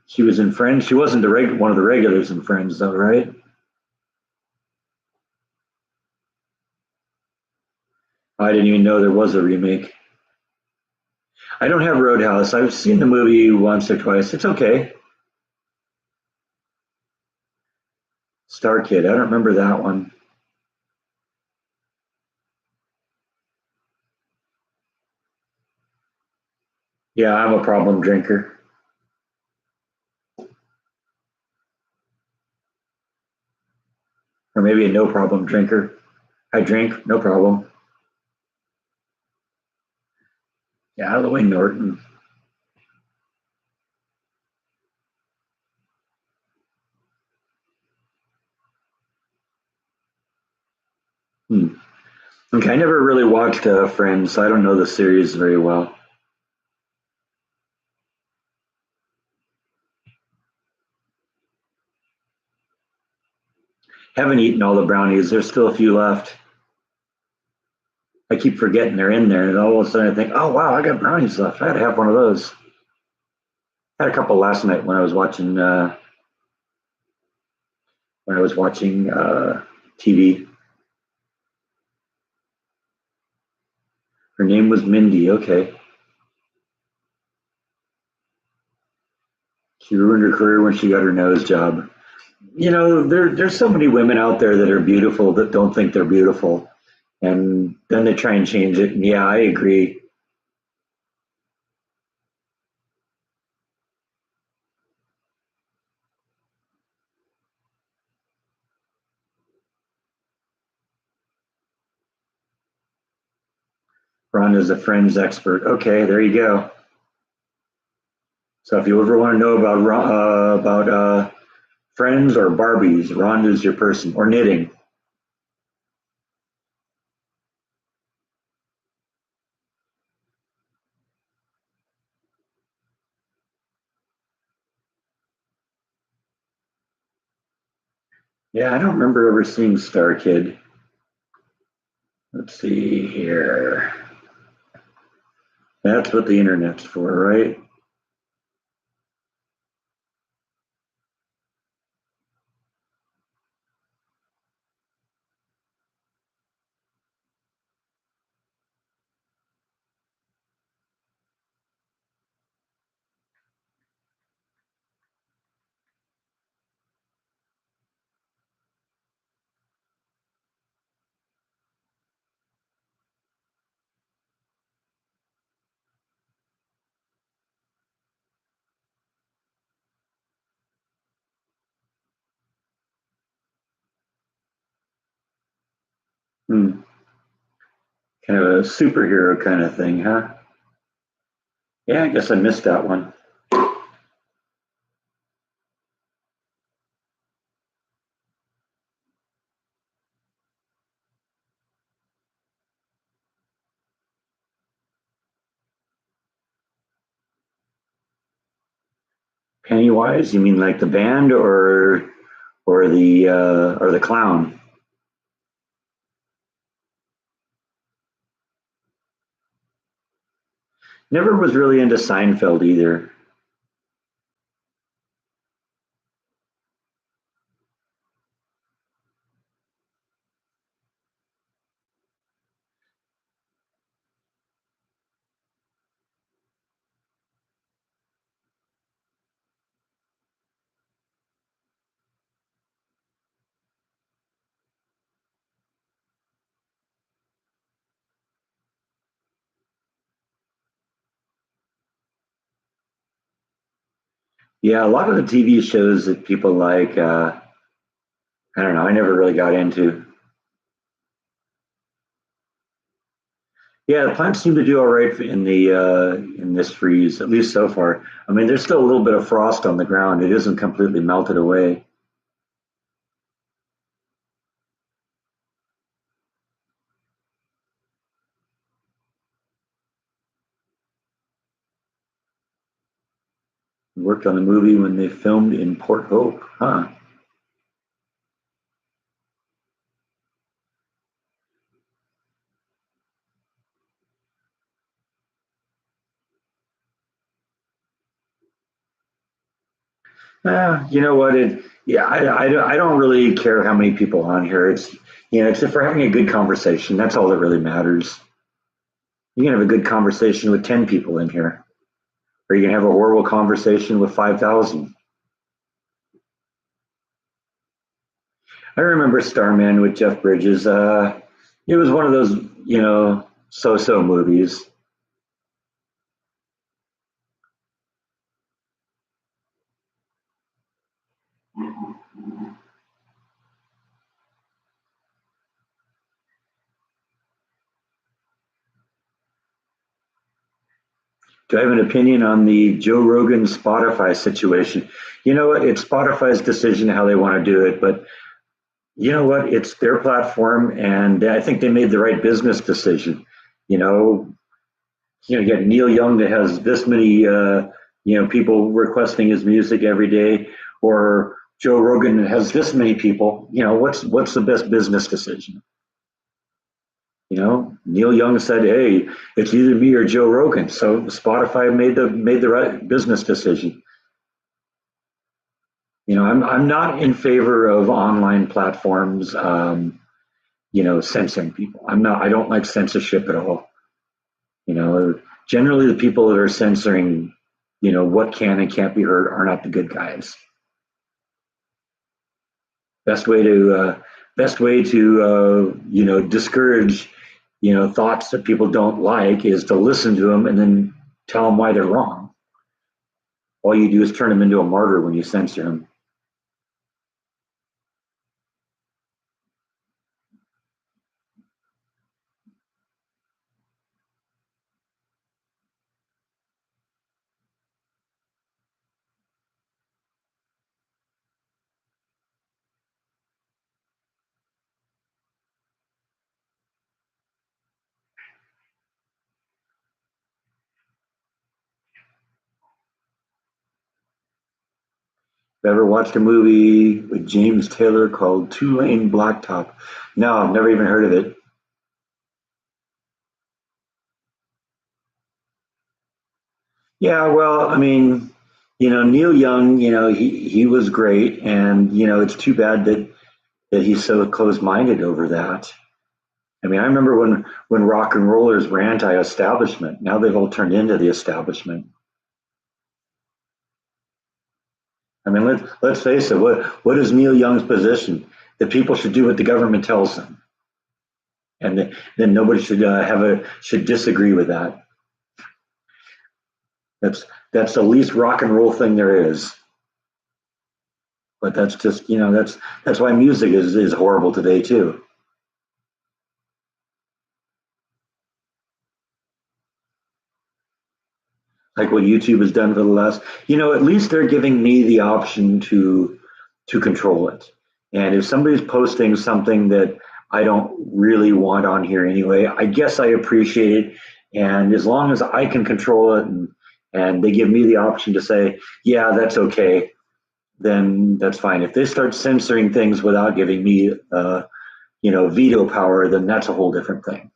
She was in Friends. She wasn't one of the regulars in Friends, though, right? I didn't even know there was a remake. I don't have Roadhouse. I've seen the movie once or twice. It's okay. Star Kid. I don't remember that one. Yeah, I'm a problem drinker, or maybe a no problem drinker. I drink, no problem. Yeah, out of the way, Norton. Hmm. Okay, I never really watched Friends, so I don't know the series very well. Haven't eaten all the brownies. There's still a few left. I keep forgetting they're in there, and all of a sudden I think, oh wow, I got brownies left. I had to have one of those. I had a couple last night when I was watching TV. Her name was Mindy. Okay, she ruined her career when she got her nose job. There's so many women out there that are beautiful that don't think they're beautiful, and then they try and change it. And yeah, I agree. Ron is a Friends expert. Okay, there you go. So if you ever want to know about Friends or Barbies, Rhonda's your person, or knitting. Yeah, I don't remember ever seeing Star Kid. Let's see here. That's what the internet's for, right? Hmm. Kind of a superhero kind of thing, huh? Yeah, I guess I missed that one. Pennywise? You mean like the band or the clown? Never was really into Seinfeld either. Yeah, a lot of the TV shows that people like, I don't know, I never really got into. Yeah, the plants seem to do all right in the in this freeze, at least so far. I mean, there's still a little bit of frost on the ground. It isn't completely melted away. Worked on the movie when they filmed in Port Hope, huh? You know what? Yeah, I don't really care how many people on here. It's if we're having a good conversation. That's all that really matters. You can have a good conversation with 10 people in here, or you can have a horrible conversation with 5,000. I remember Starman with Jeff Bridges. It was one of those, so-so movies. Do I have an opinion on the Joe Rogan Spotify situation? You know what? It's Spotify's decision how they want to do it, but you know what? It's their platform, and I think they made the right business decision. You know, you get Neil Young that has this many, people requesting his music every day, or Joe Rogan that has this many people. What's the best business decision? Neil Young said, "Hey, it's either me or Joe Rogan." So Spotify made the right business decision. I'm not in favor of online platforms, censoring people. I'm not. I don't like censorship at all. Generally the people that are censoring, what can and can't be heard are not the good guys. Best way to discourage, thoughts that people don't like is to listen to them and then tell them why they're wrong. All you do is turn them into a martyr when you censor them. Ever watched a movie with James Taylor called Two Lane Blacktop? No, I've never even heard of it. Yeah, well, I mean, Neil Young, he was great, and it's too bad that he's so closed-minded over that. I mean, I remember when rock and rollers were anti-establishment. Now they've all turned into the establishment. I mean, let's face it. What is Neil Young's position? That people should do what the government tells them, and then nobody should disagree with that. That's the least rock and roll thing there is. But that's just that's why music is horrible today too. Like what YouTube has done for the last, at least they're giving me the option to control it. And if somebody's posting something that I don't really want on here anyway, I guess I appreciate it. And as long as I can control it, and they give me the option to say, yeah, that's okay, then that's fine. If they start censoring things without giving me, veto power, then that's a whole different thing.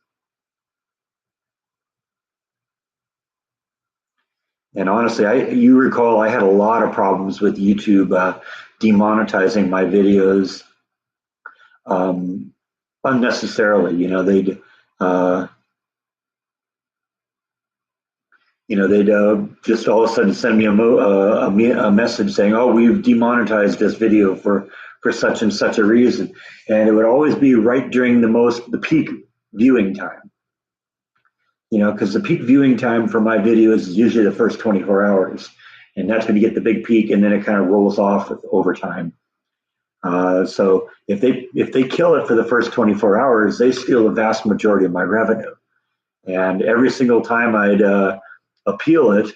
And honestly, you recall I had a lot of problems with YouTube demonetizing my videos um, unnecessarily. Uh, they'd just all of a sudden send me a message saying, "Oh, we've demonetized this video for such and such a reason," and it would always be right during the peak viewing time. Because the peak viewing time for my videos is usually the first 24 hours, and that's when you get the big peak, and then it kind of rolls off over time. So if they kill it for the first 24 hours, they steal the vast majority of my revenue. And every single time I'd appeal it,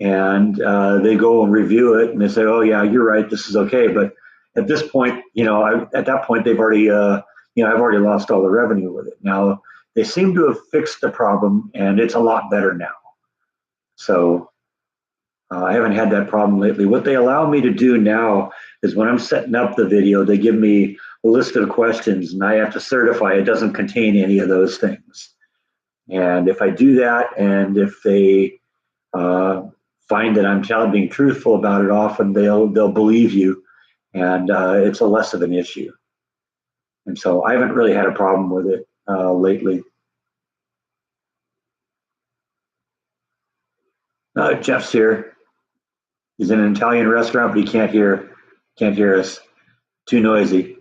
and they go and review it, and they say, "Oh yeah, you're right. This is okay." But at this point, at that point, they've already, I've already lost all the revenue with it. Now they seem to have fixed the problem, and it's a lot better now. So I haven't had that problem lately. What they allow me to do now is when I'm setting up the video, they give me a list of questions, and I have to certify it doesn't contain any of those things. And if I do that, and if they uh, find that I'm being truthful about it, often they'll believe you, and it's a less of an issue. And so I haven't really had a problem with it lately. Jeff's here. He's in an Italian restaurant, but he can't hear us. Too noisy.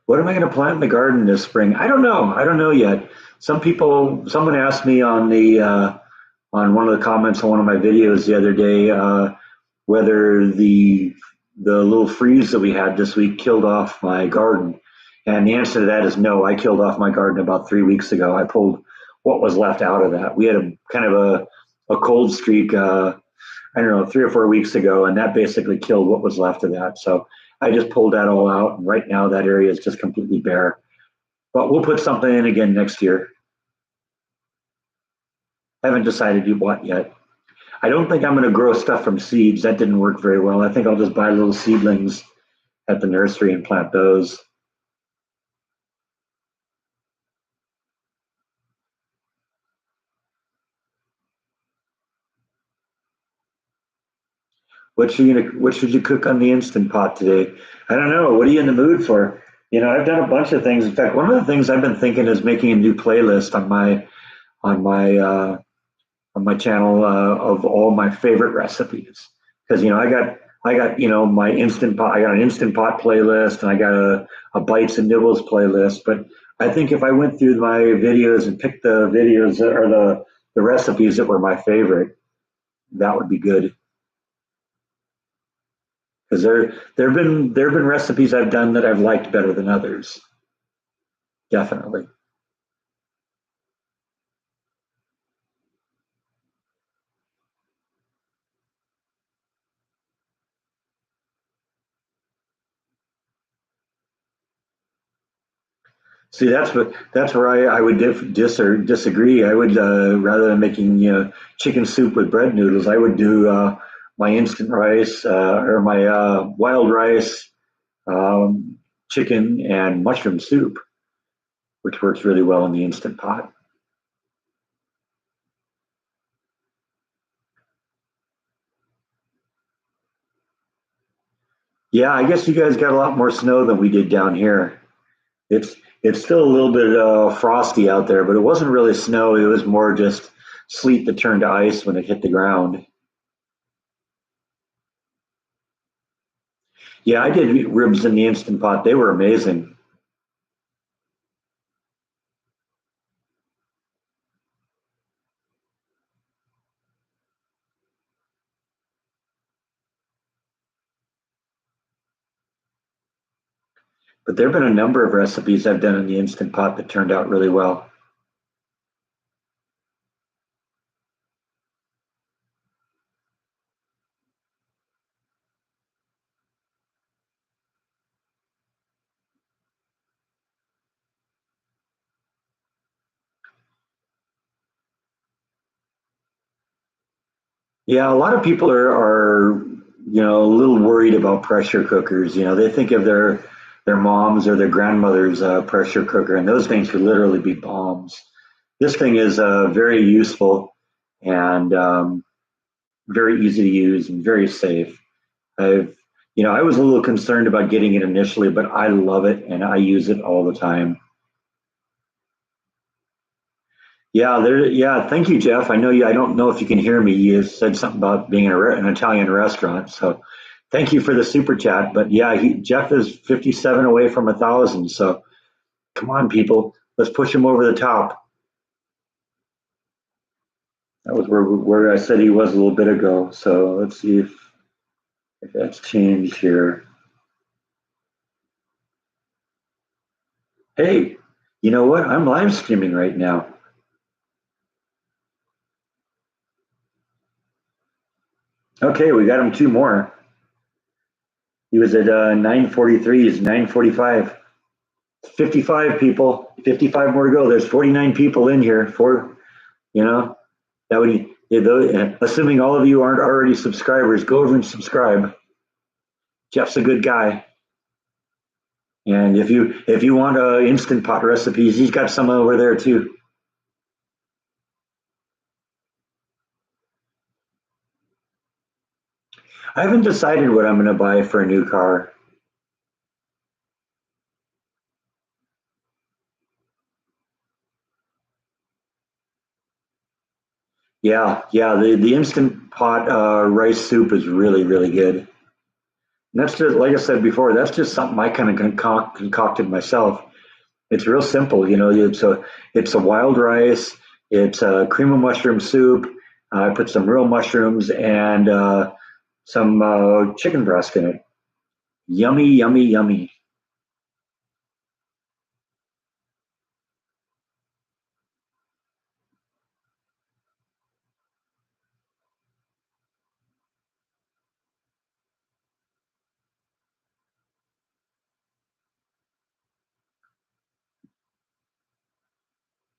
What am I going to plant in the garden this spring? I don't know. I don't know yet. Someone asked me on one of the comments on one of my videos the other day whether the little freeze that we had this week killed off my garden, and the answer to that is no. I killed off my garden about 3 weeks ago. I pulled what was left out of that. We had a kind of a cold streak. I don't know, 3 or 4 weeks ago, and that basically killed what was left of that. So I just pulled that all out, and right now that area is just completely bare. But we'll put something in again next year. Haven't decided what yet. I don't think I'm going to grow stuff from seeds. That didn't work very well. I think I'll just buy little seedlings at the nursery and plant those. What should you cook on the instant pot today? I don't know. What are you in the mood for? I've done a bunch of things. In fact, one of the things I've been thinking is making a new playlist on my on my channel of all my favorite recipes. Because I got my instant pot. I got an instant pot playlist, and I got a bites and nibbles playlist. But I think if I went through my videos and picked the videos or the recipes that were my favorite, that would be good. Because there have been recipes I've done that I've liked better than others. Definitely. See, that's where I would disagree. I would rather than making chicken soup with bread noodles, I would do my instant rice or my wild rice, um, chicken, and mushroom soup, which works really well in the instant pot. Yeah, I guess you guys got a lot more snow than we did down here. It's it's still a little bit frosty out there, but it wasn't really snow. It was more just sleet that turned to ice when it hit the ground. Yeah, I did ribs in the instant pot. They were amazing, but there have been a number of recipes I've done in the instant pot that turned out really well. Yeah, a lot of people are a little worried about pressure cookers. They think of their moms or their grandmother's pressure cooker, and those things could literally be bombs. This thing is very useful and very easy to use and very safe. I was a little concerned about getting it initially, but I love it and I use it all the time. Yeah, there. Yeah, thank you, Jeff. I know you. I don't know if you can hear me. You said something about being in an Italian restaurant. So, thank you for the super chat. But yeah, Jeff is 57 away from 1,000. So, come on, people, let's push him over the top. That was where I said he was a little bit ago. So let's see if that's changed here. Hey, you know what? I'm live streaming right now. Okay, we got him two more. He was at 9:43. He's 9:45. 55 people. 55 more to go. There's 49 people in here. You know, that would, assuming all of you aren't already subscribers, go over and subscribe. Jeff's a good guy. And if you want instant pot recipes, he's got some over there too. I haven't decided what I'm going to buy for a new car. Yeah. The instant pot rice soup is really, really good. And that's just like I said before. That's just something I kind of concocted myself. It's real simple. It's a wild rice. It's a cream of mushroom soup. I put some real mushrooms and some chicken breast in it. Yummy, yummy, yummy.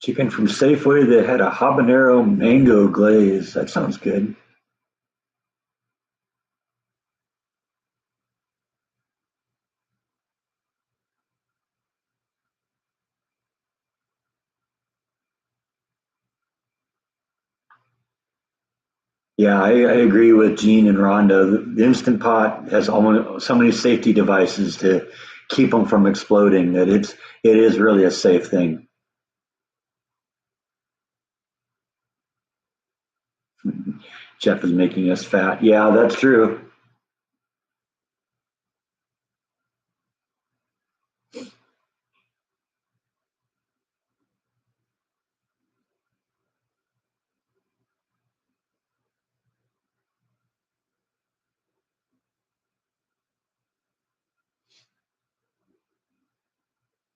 Chicken from Safeway that had a habanero mango glaze. That sounds good. Yeah, I agree with Gene and Rhonda. The Instant Pot has almost so many safety devices to keep them from exploding that it is really a safe thing. Jeff is making us fat. Yeah, that's true.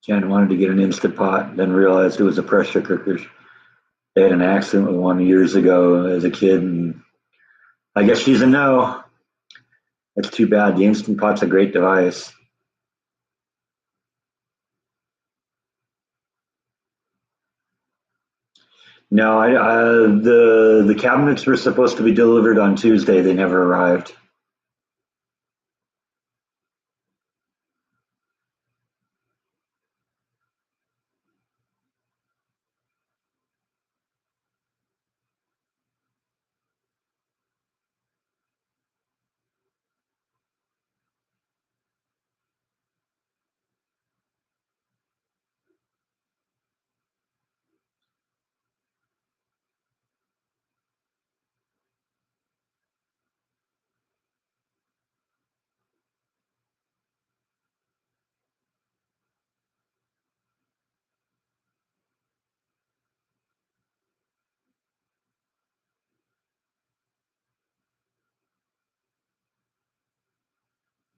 Jen wanted to get an Instant Pot, then realized it was a pressure cooker. They had an accident with one years ago as a kid, and I guess she's a no. That's too bad. The Instant Pot's a great device. No, the cabinets were supposed to be delivered on Tuesday. They never arrived.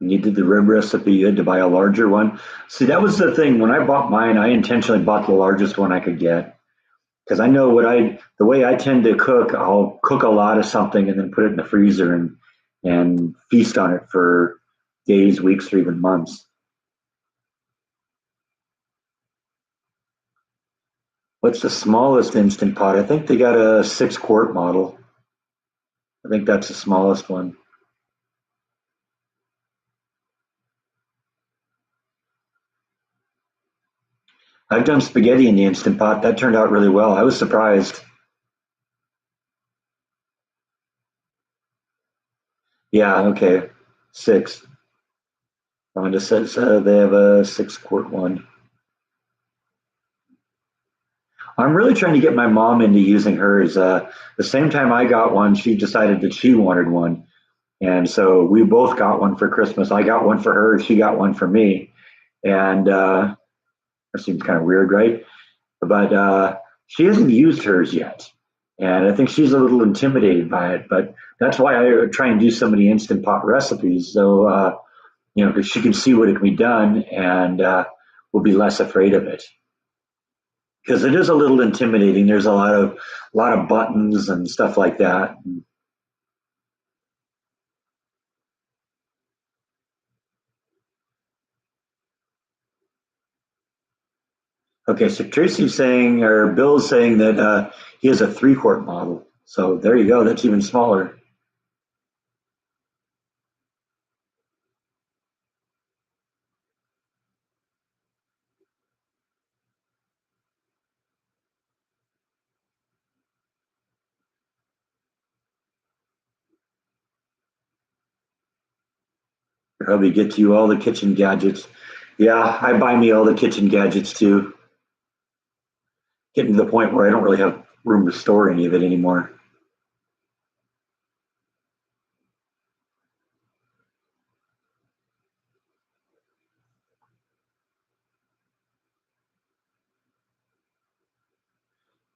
Needed the rib recipe, you had to buy a larger one. See, that was the thing. When I bought mine, I intentionally bought the largest one I could get because I know the way I tend to cook. I'll cook a lot of something and then put it in the freezer and feast on it for days, weeks, or even months. What's the smallest Instant Pot? I think they got a 6 quart model. I think that's the smallest one. I've done spaghetti in the Instant Pot. That turned out really well. I was surprised. Yeah, okay. Six. Rhonda says they have a 6 quart one. I'm really trying to get my mom into using hers. The same time I got one, she decided that she wanted one. And so we both got one for Christmas. I got one for her. She got one for me. And that seems kind of weird, right? But she hasn't used hers yet. And I think she's a little intimidated by it, but that's why I try and do so many instant pot recipes. So, because she can see what it can be done and will be less afraid of it. Because it is a little intimidating. There's a lot of buttons and stuff like that. Okay, so Tracy's saying, or Bill's saying that he has a 3-quart model. So there you go. That's even smaller. Probably get you all the kitchen gadgets. Yeah, I buy me all the kitchen gadgets too. Getting to the point where I don't really have room to store any of it anymore.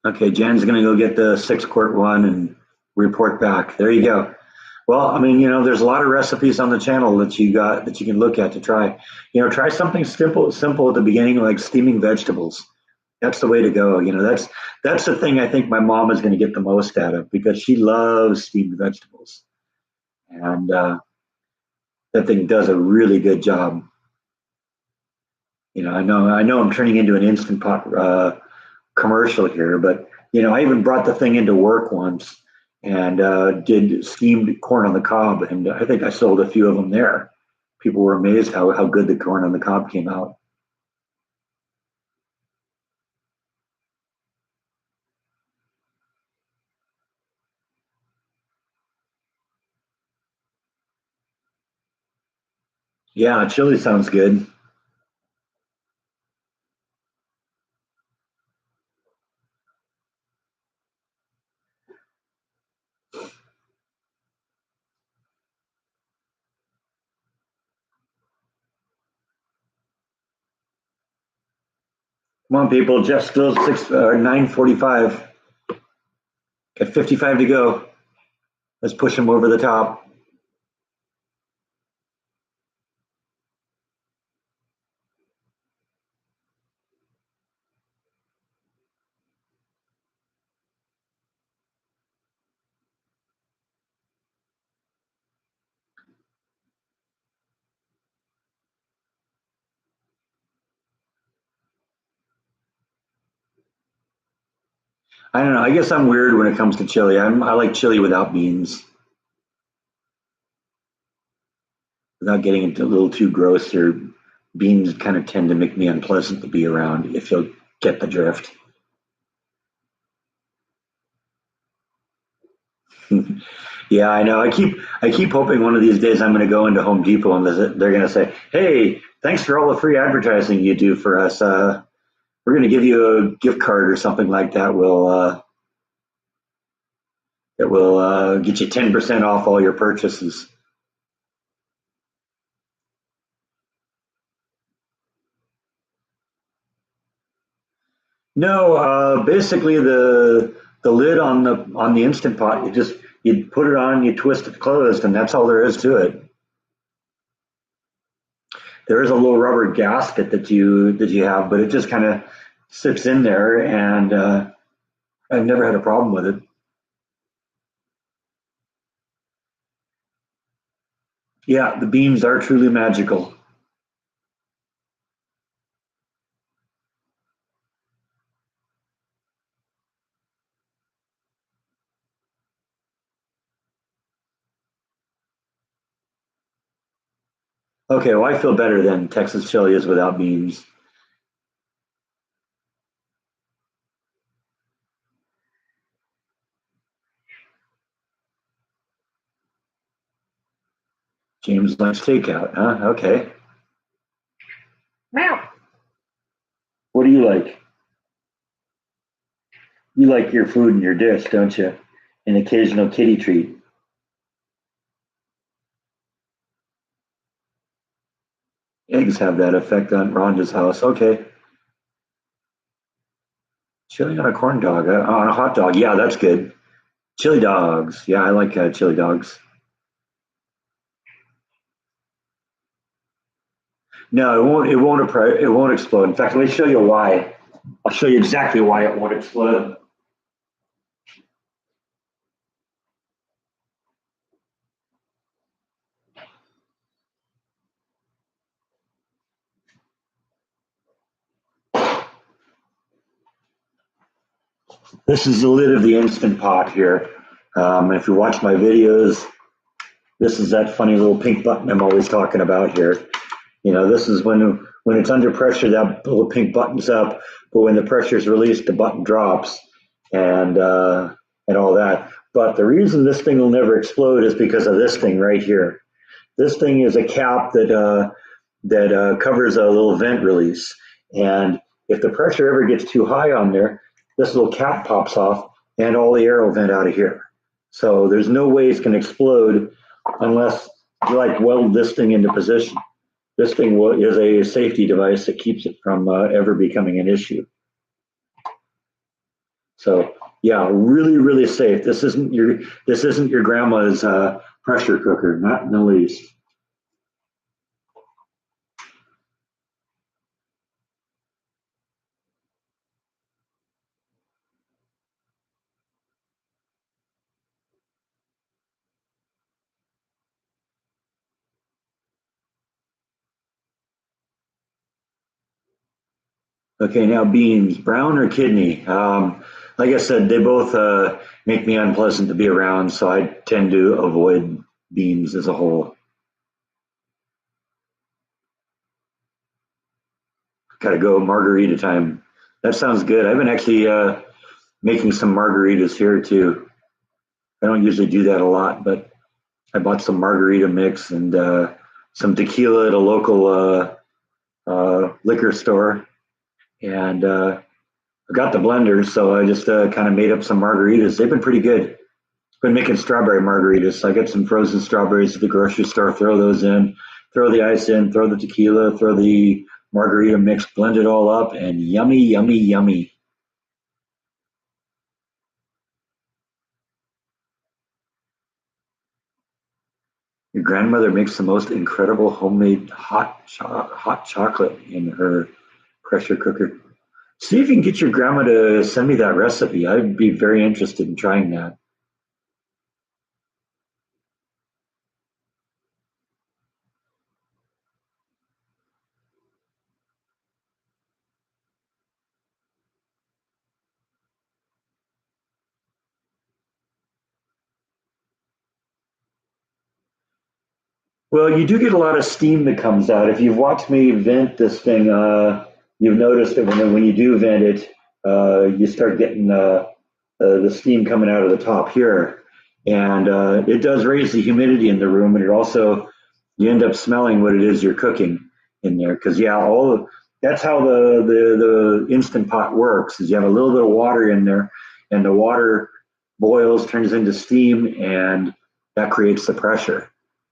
Okay, Jan's gonna go get the 6-quart one and report back. There you go. Well, I mean, there's a lot of recipes on the channel that you can look at to try. Try something simple at the beginning, like steaming vegetables. That's the way to go. That's the thing I think my mom is going to get the most out of because she loves steamed vegetables, and that thing does a really good job. I know I'm turning into an instant pot commercial here, but I even brought the thing into work once and did steamed corn on the cob, and I think I sold a few of them there. People were amazed how good the corn on the cob came out. Yeah, chili sounds good. Come on, people. Jeff's still 9:45. Got 55 to go. Let's push him over the top. I don't know. I guess I'm weird when it comes to chili. I like chili without beans, without getting into a little too gross. Or beans kind of tend to make me unpleasant to be around. If you'll get the drift. Yeah, I know. I keep hoping one of these days I'm going to go into Home Depot and they're going to say, "Hey, thanks for all the free advertising you do for us. We're going to give you a gift card or something like that. Will get you 10% off all your purchases." No, basically the lid on the instant pot, you put it on, you twist it closed, and that's all there is to it. There is a little rubber gasket that you have, but it just kind of sits in there, and I've never had a problem with it. Yeah, the beans are truly magical. Okay, well, I feel better than Texas chili is without beans. James likes takeout, huh? Okay. Meow. What do you like? You like your food and your dish, don't you? An occasional kitty treat. Eggs have that effect on Rhonda's house. Okay. Chili on a corn dog, on a hot dog. Yeah, that's good. Chili dogs. Yeah, I like chili dogs. No, it won't. It won't. It won't explode. In fact, let me show you why. I'll show you exactly why it won't explode. This is the lid of the Instant Pot here. If you watch my videos, this is that funny little pink button I'm always talking about here. You know, this is when it's under pressure, that little pink button's up, but when the pressure is released, the button drops, and all that. But the reason this thing will never explode is because of this thing right here. This thing is a cap that covers a little vent release, and if the pressure ever gets too high on there, this little cap pops off, and all the air will vent out of here. So there's no way it's going to explode unless you like weld this thing into position. This thing is a safety device that keeps it from ever becoming an issue. So yeah, really, really safe. This isn't your grandma's pressure cooker, not in the least. Okay, now beans, brown or kidney? Like I said, they both make me unpleasant to be around, so I tend to avoid beans as a whole. Gotta go margarita time. That sounds good. I've been actually making some margaritas here too. I don't usually do that a lot, but I bought some margarita mix and some tequila at a local liquor store, and I got the blender, so I just kind of made up some margaritas. They've been pretty good. Been making strawberry margaritas. So I get some frozen strawberries at the grocery store, throw those in, throw the ice in, throw the tequila, throw the margarita mix, blend it all up, and yummy, yummy, yummy. Your grandmother makes the most incredible homemade hot chocolate in her pressure cooker. See if you can get your grandma to send me that recipe. I'd be very interested in trying that. Well, you do get a lot of steam that comes out. If you've watched me vent this thing, you've noticed that when you do vent it, you start getting the steam coming out of the top here, and it does raise the humidity in the room, and it also you end up smelling what it is you're cooking in there. Because yeah, that's how the instant pot works. Is you have a little bit of water in there, and the water boils, turns into steam, and that creates the pressure.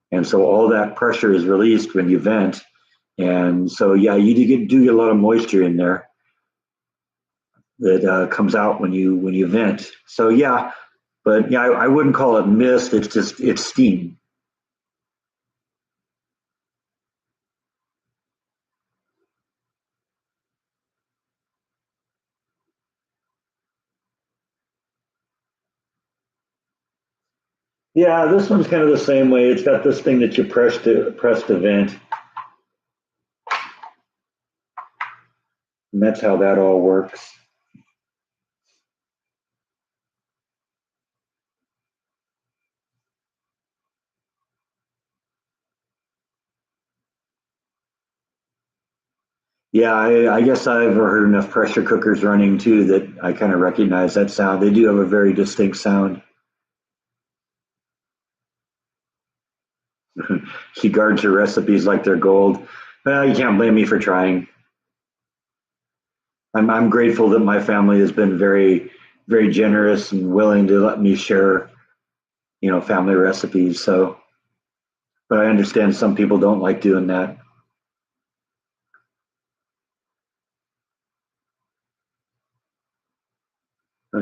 And so all that pressure is released when you vent. And so, yeah, you do get a lot of moisture in there that comes out when you vent. So, yeah, but yeah, I wouldn't call it mist. It's steam. Yeah, this one's kind of the same way. It's got this thing that you press to vent, and that's how that all works. Yeah, I guess I've heard enough pressure cookers running too that I kind of recognize that sound. They do have a very distinct sound. She guards her recipes like they're gold. Well, you can't blame me for trying. I'm grateful that my family has been very, very generous and willing to let me share, family recipes. So, but I understand some people don't like doing that.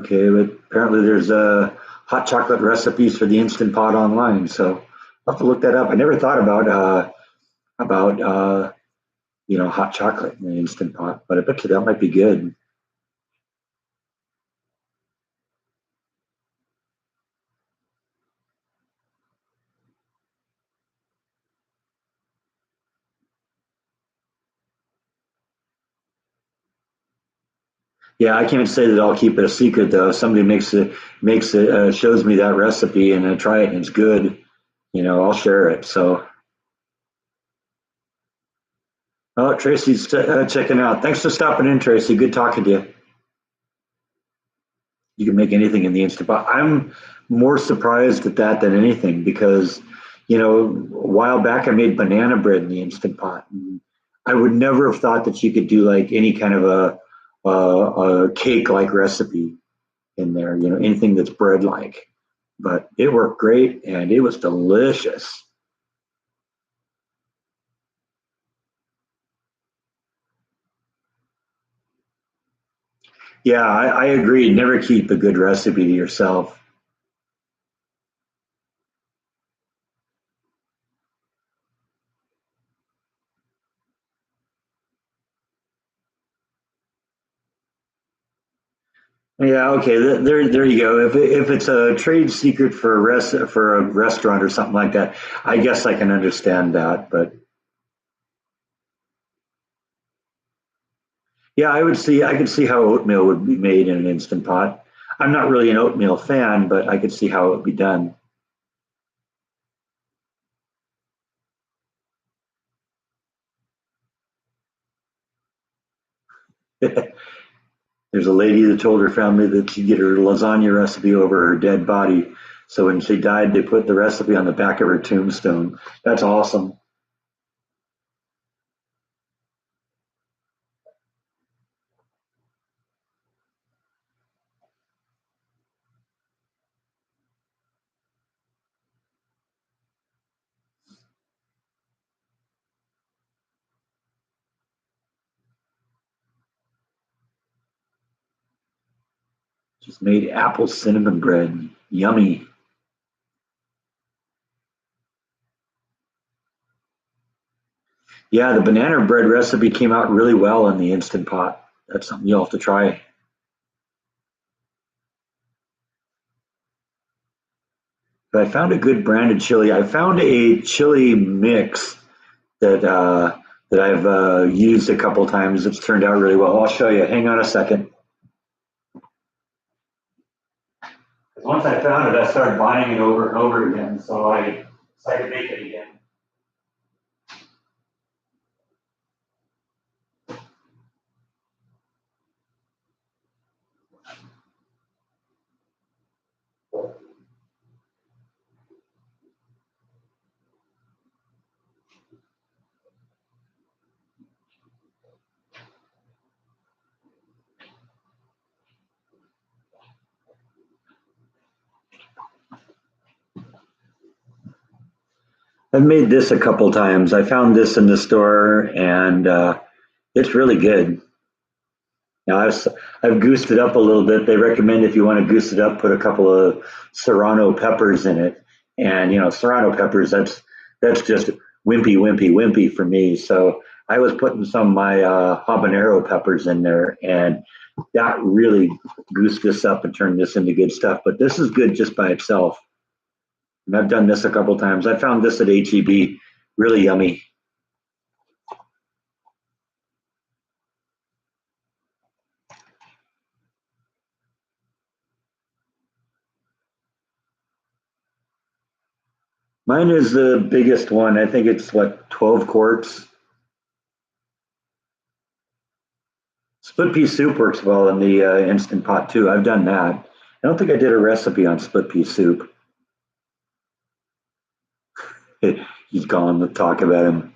Okay, but apparently there's hot chocolate recipes for the Instant Pot online, so I'll have to look that up. I never thought about hot chocolate in the Instant Pot, but I bet you that might be good. Yeah, I can't say that I'll keep it a secret though. If somebody makes it shows me that recipe and I try it and it's good, I'll share it. So, oh, Tracy's checking out. Thanks for stopping in, Tracy. Good talking to you. You can make anything in the Instant Pot. I'm more surprised at that than anything because, a while back I made banana bread in the Instant Pot. And I would never have thought that you could do like any kind of a cake like recipe in there, anything that's bread like. But it worked great and it was delicious. Yeah, I agree. Never keep a good recipe to yourself. Yeah, okay. There you go. If it's a trade secret for a restaurant or something like that, I guess I can understand that. But yeah, I could see how oatmeal would be made in an instant pot. I'm not really an oatmeal fan, but I could see how it would be done. There's a lady that told her family that she'd get her lasagna recipe over her dead body. So when she died, they put the recipe on the back of her tombstone. That's awesome. Just made apple cinnamon bread. Yummy. Yeah, the banana bread recipe came out really well in the Instant Pot. That's something you'll have to try. But I found a good branded chili. I found a chili mix that I've used a couple times. It's turned out really well. I'll show you. Hang on a second. Once I found it, I started buying it over and over again, so I decided to make it again. I've made this a couple times. I found this in the store, and it's really good. Now I've goosed it up a little bit. They recommend if you want to goose it up, put a couple of serrano peppers in it. And serrano peppers, that's just wimpy for me. So I was putting some of my habanero peppers in there, and that really goosed this up and turned this into good stuff. But this is good just by itself. And I've done this a couple times. I found this at HEB, really yummy. Mine is the biggest one. I think it's what 12 quarts. Split pea soup works well in the instant pot too. I've done that. I don't think I did a recipe on split pea soup. He's gone. Let's talk about him.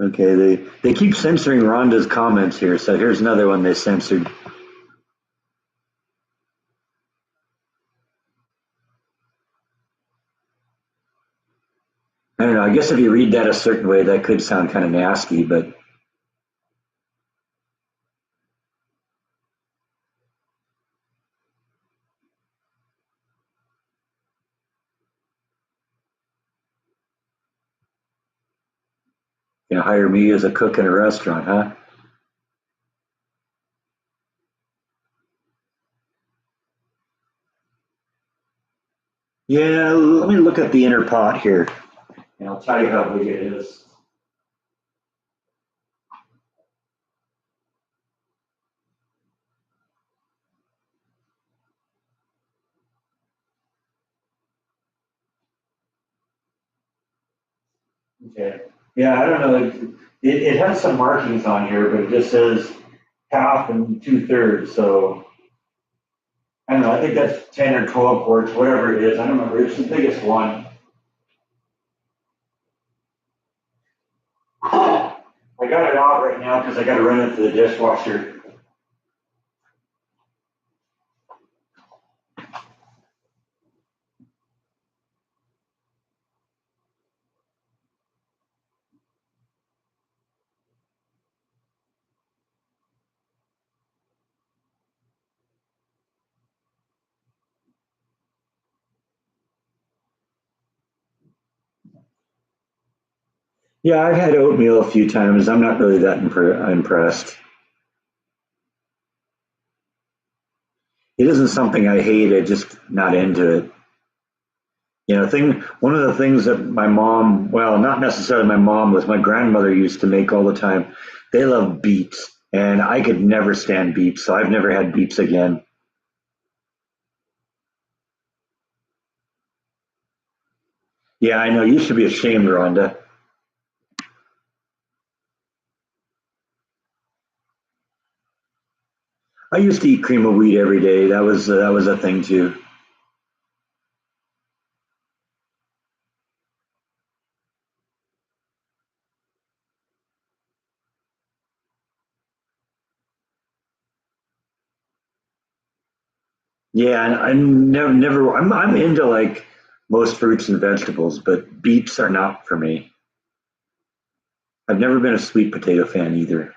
Okay, they keep censoring Rhonda's comments here, so here's another one they censored. I don't know. I guess if you read that a certain way, that could sound kind of nasty, but You know, hire me as a cook in a restaurant, huh? Yeah, let me look at the inner pot here, and I'll tell you how big it is. Okay. Yeah, I don't know. It has some markings on here, but it just says half and two-thirds. So I don't know. I think that's 10 or 12 quarts, whatever it is. I don't remember. It's the biggest one. I got it out right now because I got to run it to the dishwasher. Yeah, I've had oatmeal a few times. I'm not really that impressed. It isn't something I hate. I just not into it. You know, one of the things that my mom, well, not necessarily my mom, was my grandmother used to make all the time. They love beets, and I could never stand beets, so I've never had beets again. Yeah, I know. You should be ashamed, Rhonda. I used to eat cream of wheat every day. That was a thing too. Yeah, and I'm into like most fruits and vegetables, but beets are not for me. I've never been a sweet potato fan either.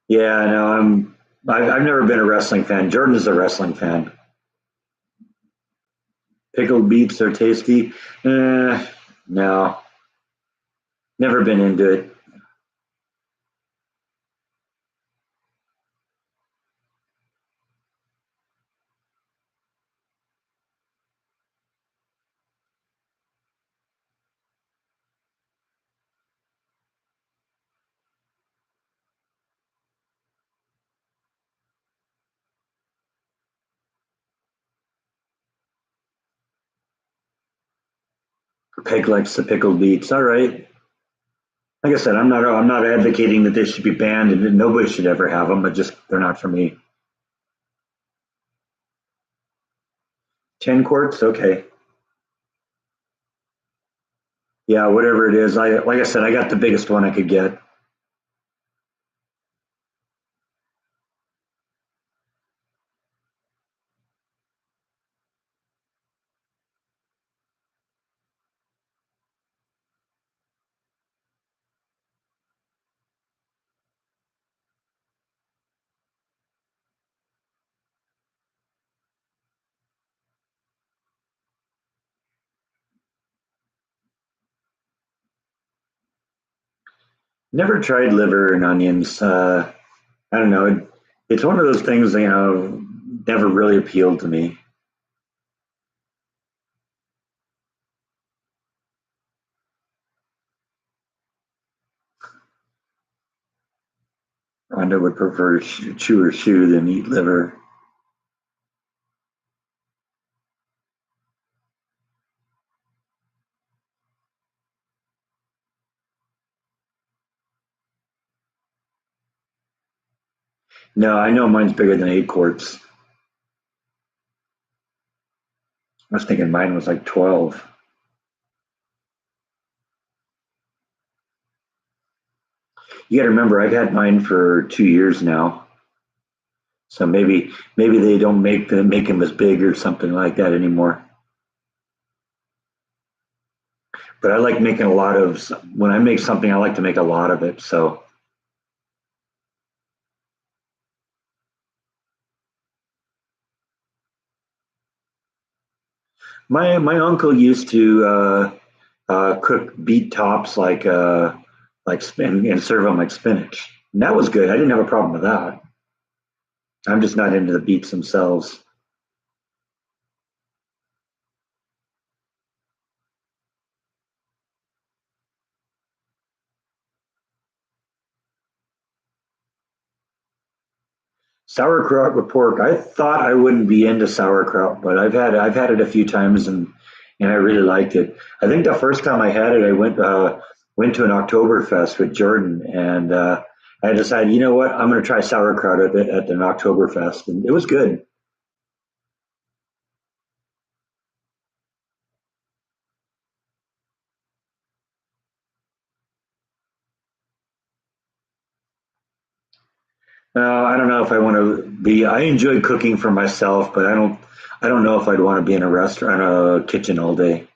Yeah, I know. I've never been a wrestling fan. Jordan is a wrestling fan. Pickled beets are tasty. No, never been into it. Peg likes the pickled beets. All right. Like I said, I'm not advocating that they should be banned and that nobody should ever have them, but just they're not for me. 10 quarts, okay. Yeah, whatever it is. I like I said, I got the biggest one I could get. Never tried liver and onions. I don't know. It's one of those things, never really appealed to me. Rhonda would prefer chew or shoe than eat liver. No, I know mine's bigger than 8 quarts. I was thinking mine was like 12. You got to remember, I've had mine for 2 years now, so maybe they don't make them as big or something like that anymore. But I like making a lot of when I make something, I like to make a lot of it. So My uncle used to cook beet tops like and serve them like spinach, and that was good. I didn't have a problem with that. I'm just not into the beets themselves. Sauerkraut with pork. I thought I wouldn't be into sauerkraut, but I've had it a few times and I really liked it. I think the first time I had it, I went to an Oktoberfest with Jordan, and I decided, you know what, I'm going to try sauerkraut at an Oktoberfest, and it was good. I don't know if I want to be. I enjoy cooking for myself, but I don't know if I'd want to be in a restaurant, a kitchen all day.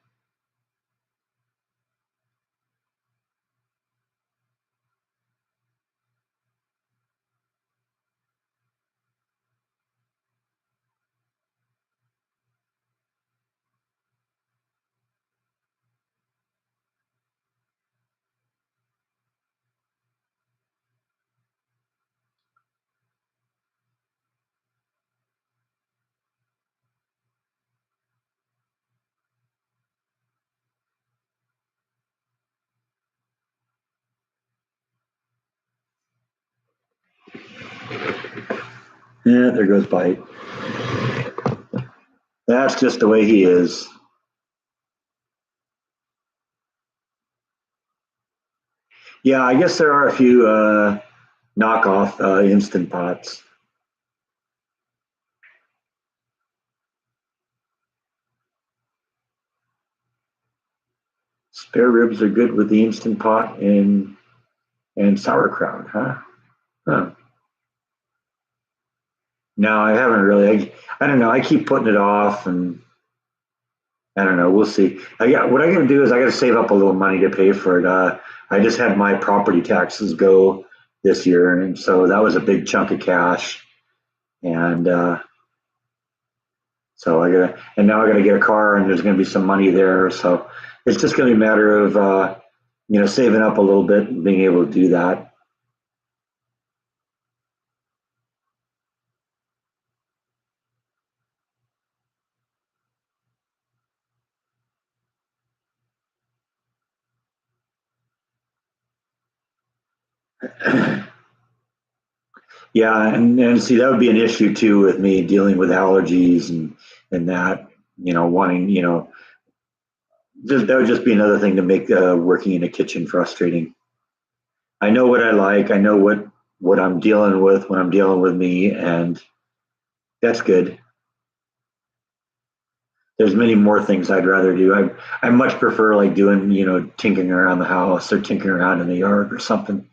Yeah, there goes Bite. That's just the way he is. Yeah, I guess there are a few knockoff instant pots. Spare ribs are good with the instant pot and sauerkraut, huh? Huh. No, I haven't really. I don't know. I keep putting it off, and I don't know. We'll see. What I got to do is I got to save up a little money to pay for it. I just had my property taxes go this year, and so that was a big chunk of cash. And so and now I gotta get a car, and there's gonna be some money there. So it's just gonna be a matter of saving up a little bit and being able to do that. Yeah, and see that would be an issue too with me dealing with allergies and that wanting just that would just be another thing to make working in a kitchen frustrating. I know what I like. I know what I'm dealing with when I'm dealing with me, and that's good. There's many more things I'd rather do. I much prefer like doing tinkering around the house or tinkering around in the yard or something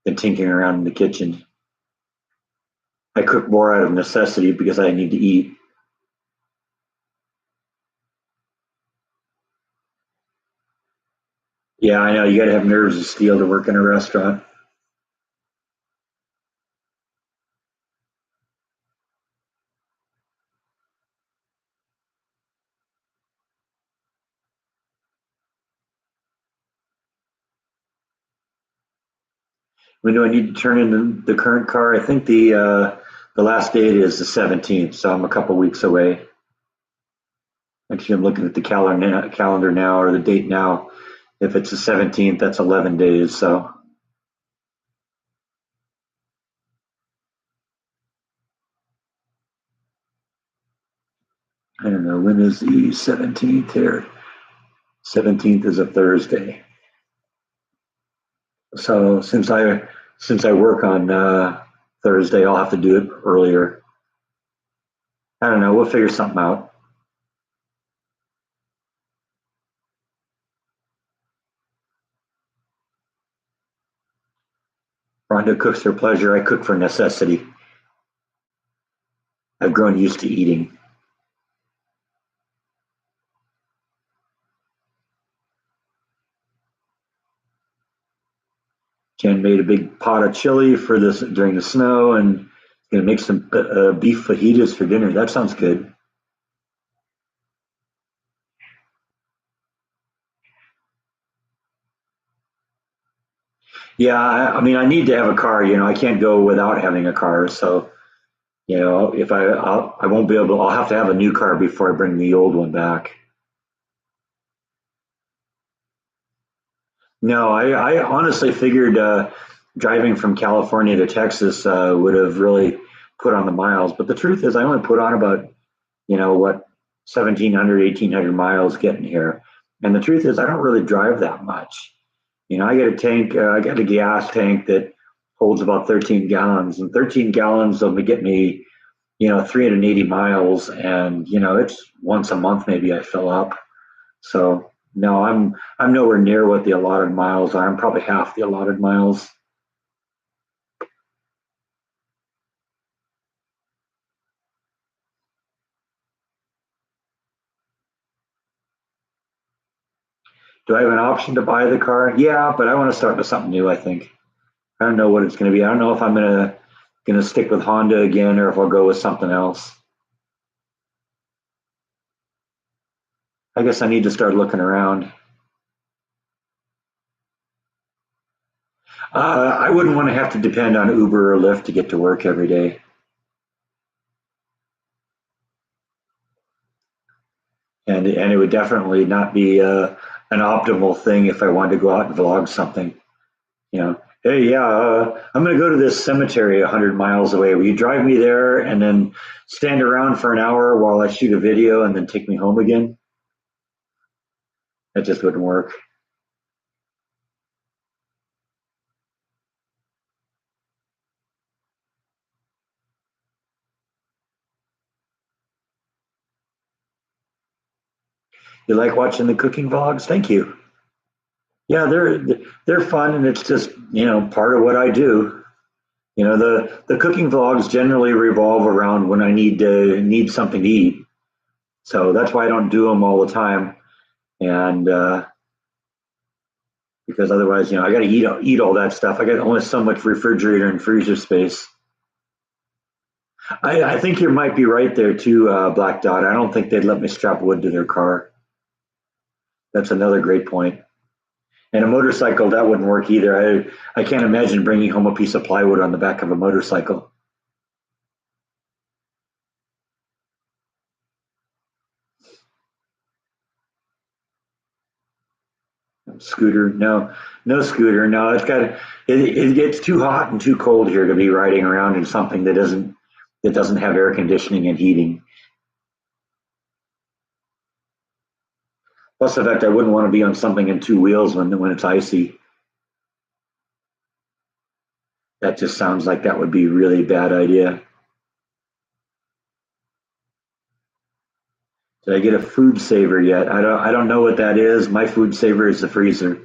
than tinkering around in the kitchen. I cook more out of necessity because I need to eat. Yeah, I know you got to have nerves of steel to work in a restaurant. When do I need to turn in the current car? I think the last date is the 17th, so I'm a couple weeks away. Actually, I'm looking at the calendar now or the date now. If it's the 17th, that's 11 days. So I don't know. When is the 17th here? 17th is a Thursday. So since I work on Thursday, I'll have to do it earlier. I don't know. We'll figure something out. Rhonda cooks for pleasure. I cook for necessity. I've grown used to eating. Jen made a big pot of chili for this during the snow, and gonna make some beef fajitas for dinner. That sounds good. Yeah, I mean, I need to have a car. I can't go without having a car. So, if I won't be able, I'll have to have a new car before I bring the old one back. No, I honestly figured driving from California to Texas would have really put on the miles. But the truth is, I only put on about, what, 1,700, 1,800 miles getting here. And the truth is, I don't really drive that much. I get a tank, I got a gas tank that holds about 13 gallons, and 13 gallons will get me, 380 miles. And, it's once a month maybe I fill up. So no, I'm nowhere near what the allotted miles are. I'm probably half the allotted miles. Do I have an option to buy the car? Yeah, but I want to start with something new, I think. I don't know what it's going to be. I don't know if I'm gonna stick with Honda again or if I'll go with something else. I guess I need to start looking around. I wouldn't want to have to depend on Uber or Lyft to get to work every day. And it would definitely not be an optimal thing if I wanted to go out and vlog something. Hey, yeah, I'm going to go to this cemetery 100 miles away. Will you drive me there and then stand around for an hour while I shoot a video and then take me home again? That just wouldn't work. You like watching the cooking vlogs? Thank you. Yeah, they're fun, and it's just part of what I do. The cooking vlogs generally revolve around when I need something to eat. So that's why I don't do them all the time. And because otherwise, I got to eat all that stuff. I got only so much refrigerator and freezer space. I think you might be right there too, Black Dot. I don't think they'd let me strap wood to their car. That's another great point. And a motorcycle, that wouldn't work either. I can't imagine bringing home a piece of plywood on the back of a motorcycle. Scooter, no, no scooter, no. It gets too hot and too cold here to be riding around in something that doesn't have air conditioning and heating. Plus the fact I wouldn't want to be on something in two wheels when it's icy. That just sounds like that would be a really bad idea. Did I get a food saver yet? I don't know what that is. My food saver is the freezer.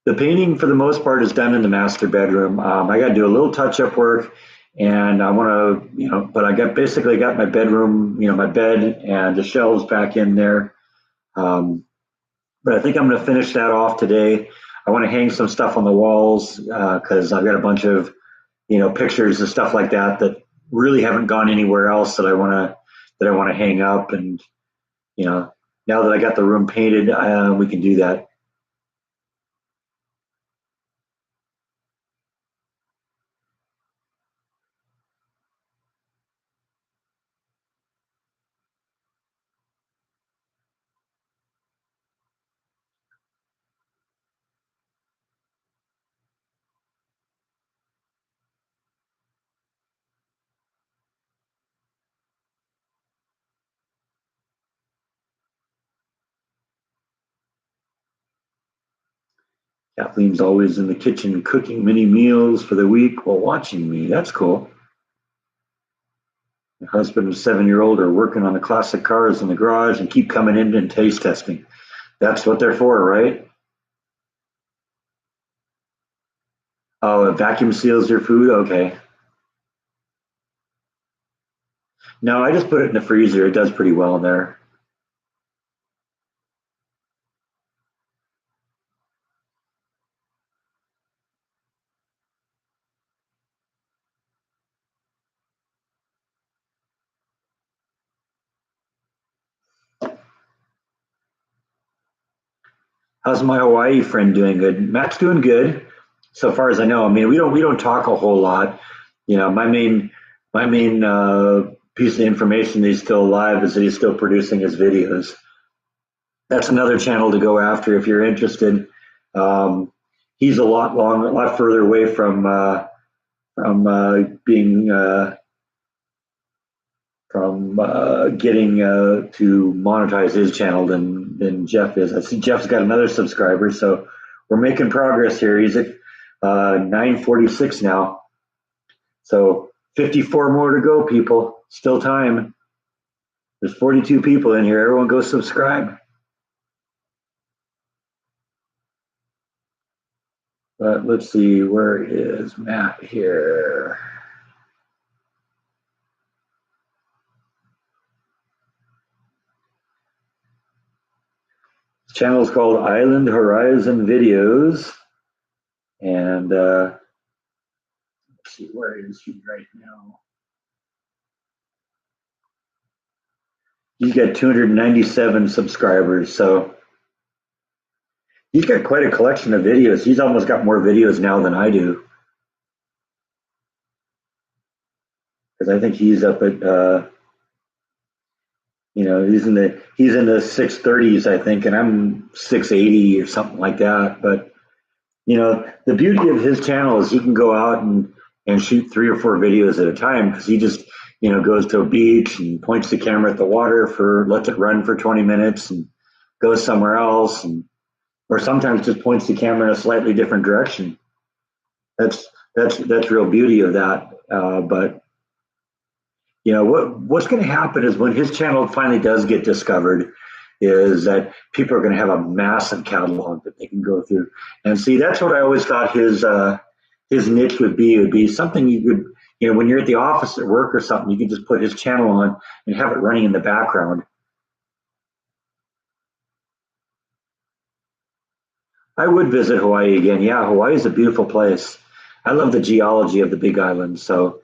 The painting for the most part is done in the master bedroom. I got to do a little touch up work, and I want to, but I got my bedroom, my bed and the shelves back in there. Um, but I think I'm going to finish that off today. I want to hang some stuff on the walls because I've got a bunch of pictures and stuff like that really haven't gone anywhere else that I want to hang up. And you know now that I got the room painted, we can do that. Kathleen's always in the kitchen cooking mini meals for the week while watching me. That's cool. My husband and 7-year-old are working on the classic cars in the garage and keep coming in and taste testing. That's what they're for, right? Oh, it vacuum seals your food? Okay. No, I just put it in the freezer. It does pretty well in there. How's my Hawaii friend doing? Good. Matt's doing good, so far as I know. I mean, we don't talk a whole lot. You know, my main piece of information that he's still alive is that he's still producing his videos. That's another channel to go after if you're interested. Um, he's a lot further away from being from getting to monetize his channel than Jeff is. I see Jeff's got another subscriber, so we're making progress here. He's at 946 now, so 54 more to go, people. Still time. There's 42 people in here. Everyone go subscribe. But let's see, where is Matt here? His channel is called Island Horizon Videos. And let's see, where is he right now? He's got 297 subscribers, so he's got quite a collection of videos. He's almost got more videos now than I do, because I think he's up at he's in the 630s, I think, and I'm 680 or something like that. But the beauty of his channel is he can go out and shoot 3 or 4 videos at a time, because he just goes to a beach and points the camera at the water lets it run for 20 minutes and goes somewhere else, or sometimes just points the camera in a slightly different direction. That's real beauty of that. But what's going to happen is when his channel finally does get discovered, is that people are going to have a massive catalog that they can go through. And see, that's what I always thought his niche would be. It would be something you could, when you're at the office at work or something, you can just put his channel on and have it running in the background. I would visit Hawaii again. Yeah, Hawaii is a beautiful place. I love the geology of the Big Island. So,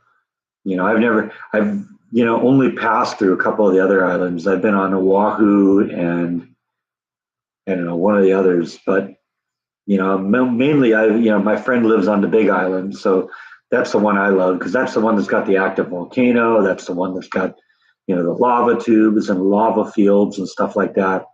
I've only passed through a couple of the other islands. I've been on Oahu and I don't know, one of the others, but mainly my friend lives on the Big Island, so that's the one I love, because that's the one that's got the active volcano. That's the one that's got the lava tubes and lava fields and stuff like that.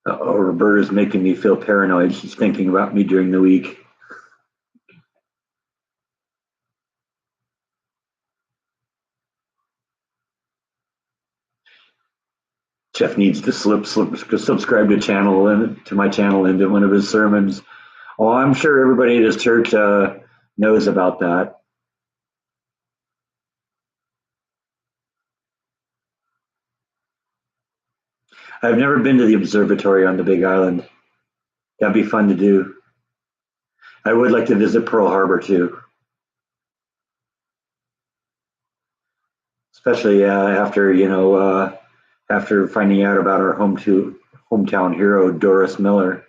Roberta's making me feel paranoid. She's thinking about me during the week. Jeff needs to subscribe to my channel into one of his sermons. Oh, I'm sure everybody at his church knows about that. I've never been to the observatory on the Big Island. That'd be fun to do. I would like to visit Pearl Harbor too, especially after finding out about our hometown hero Doris Miller.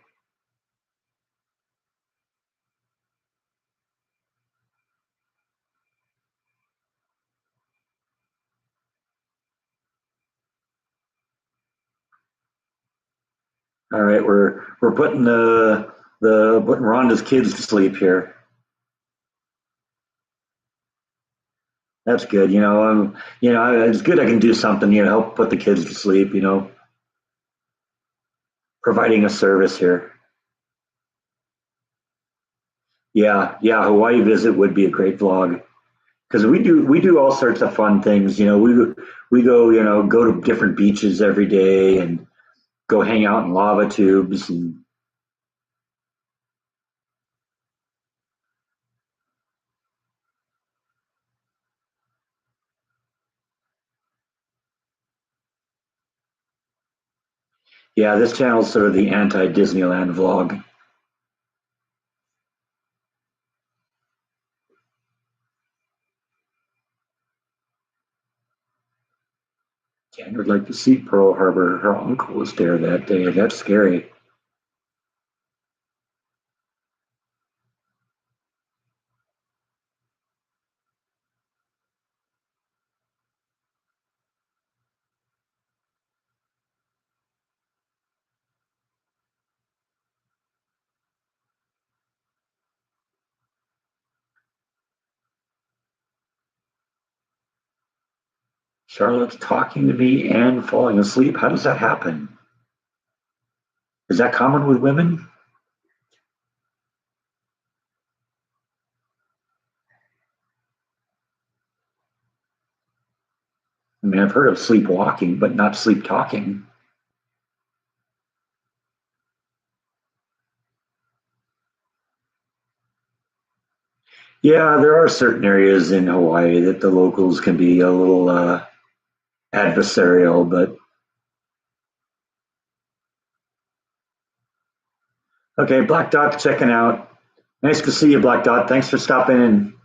All right, we're putting Rhonda's kids to sleep here. That's good. It's good I can do something. Help put the kids to sleep. Providing a service here. Yeah, yeah. Hawaii visit would be a great vlog, because we do all sorts of fun things. We go go to different beaches every day and go hang out in lava tubes. And yeah, this channel is sort of the anti Disneyland vlog. Jen would like to see Pearl Harbor. Her uncle was there that day. That's scary. Charlotte's talking to me and falling asleep. How does that happen? Is that common with women? I mean, I've heard of sleepwalking, but not sleep talking. Yeah, there are certain areas in Hawaii that the locals can be a little adversarial, but okay, Black Dot checking out. Nice to see you, Black Dot. Thanks for stopping in.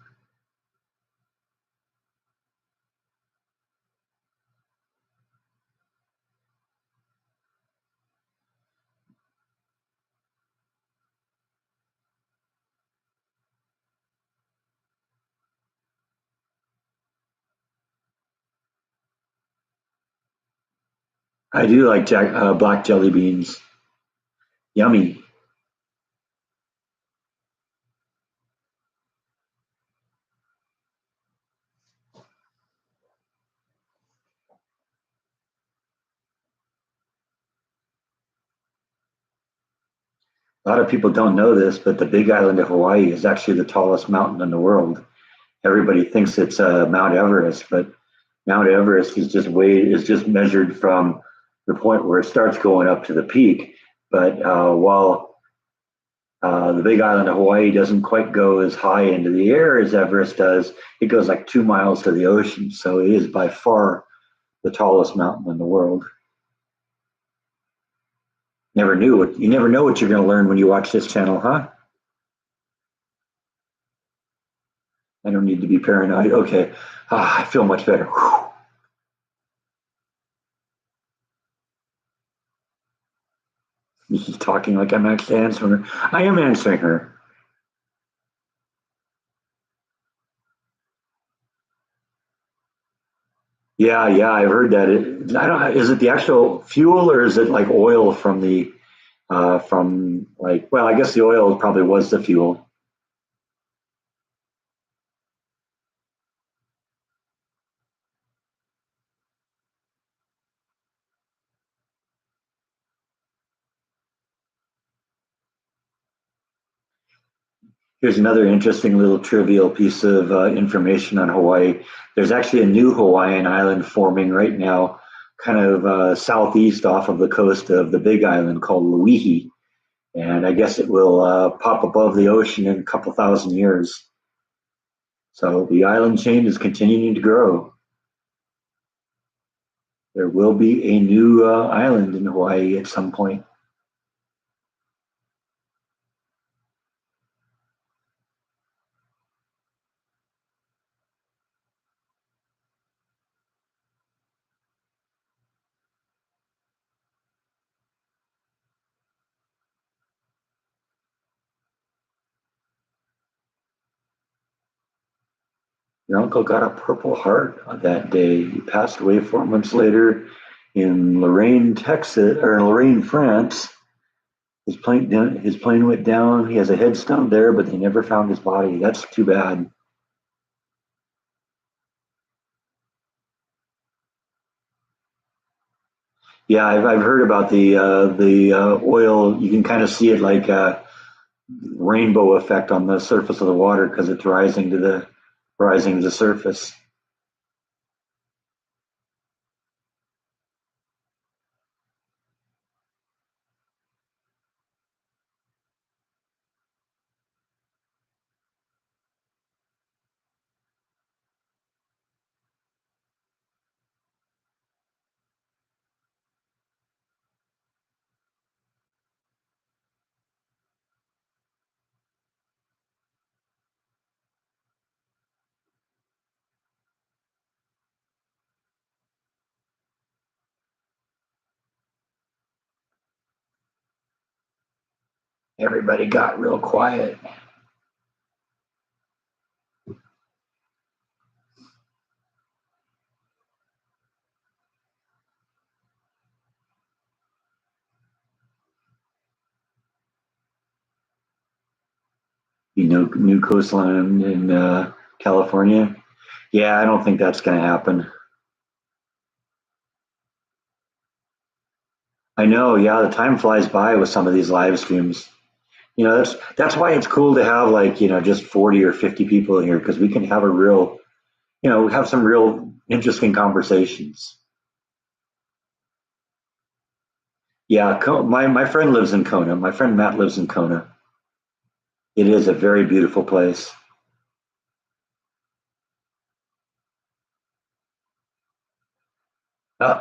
I do like black jelly beans. Yummy. A lot of people don't know this, but the Big Island of Hawaii is actually the tallest mountain in the world. Everybody thinks it's Mount Everest, but Mount Everest is just measured from the point where it starts going up to the peak. But while the Big Island of Hawaii doesn't quite go as high into the air as Everest does, it goes like 2 miles to the ocean. So it is by far the tallest mountain in the world. You never know what you're going to learn when you watch this channel, huh? I don't need to be paranoid. Okay, I feel much better. Whew. He's talking like I'm actually answering her. I am answering her. Yeah, yeah, I've heard that. I don't. Is it the actual fuel or is it like oil from like? Well, I guess the oil probably was the fuel. Here's another interesting little trivial piece of information on Hawaii. There's actually a new Hawaiian island forming right now, kind of southeast off of the coast of the Big Island called Lauihi. And I guess it will pop above the ocean in a couple thousand years. So the island chain is continuing to grow. There will be a new island in Hawaii at some point. Your uncle got a Purple Heart on that day. He passed away 4 months later in Lorraine, Texas, or Lorraine, France. His plane went down. He has a headstone there, but they never found his body. That's too bad. Yeah, I've heard about the oil. You can kind of see it like a rainbow effect on the surface of the water because it's rising to the surface. Everybody got real quiet. You know, new coastline in California. Yeah, I don't think that's going to happen. I know. Yeah, the time flies by with some of these live streams. You know, that's why it's cool to have like just 40 or 50 people in here because we can have a real have some real interesting conversations. Yeah, my friend lives in Kona. My friend Matt lives in Kona. It is a very beautiful place.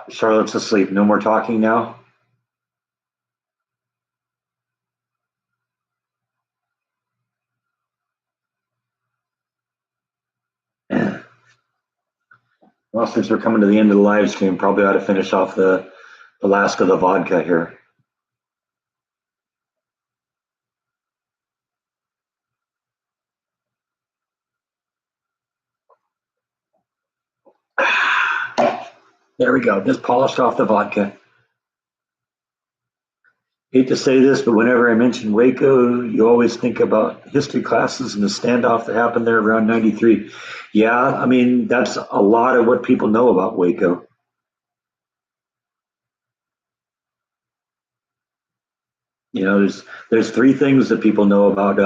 Charlotte's asleep. No more talking now. Well, since we're coming to the end of the live stream, probably ought to finish off the last of the vodka here. There we go. Just polished off the vodka. Hate to say this, but whenever I mention Waco, you always think about history classes and the standoff that happened there around 93. Yeah, I mean, that's a lot of what people know about Waco. There's three things that people know about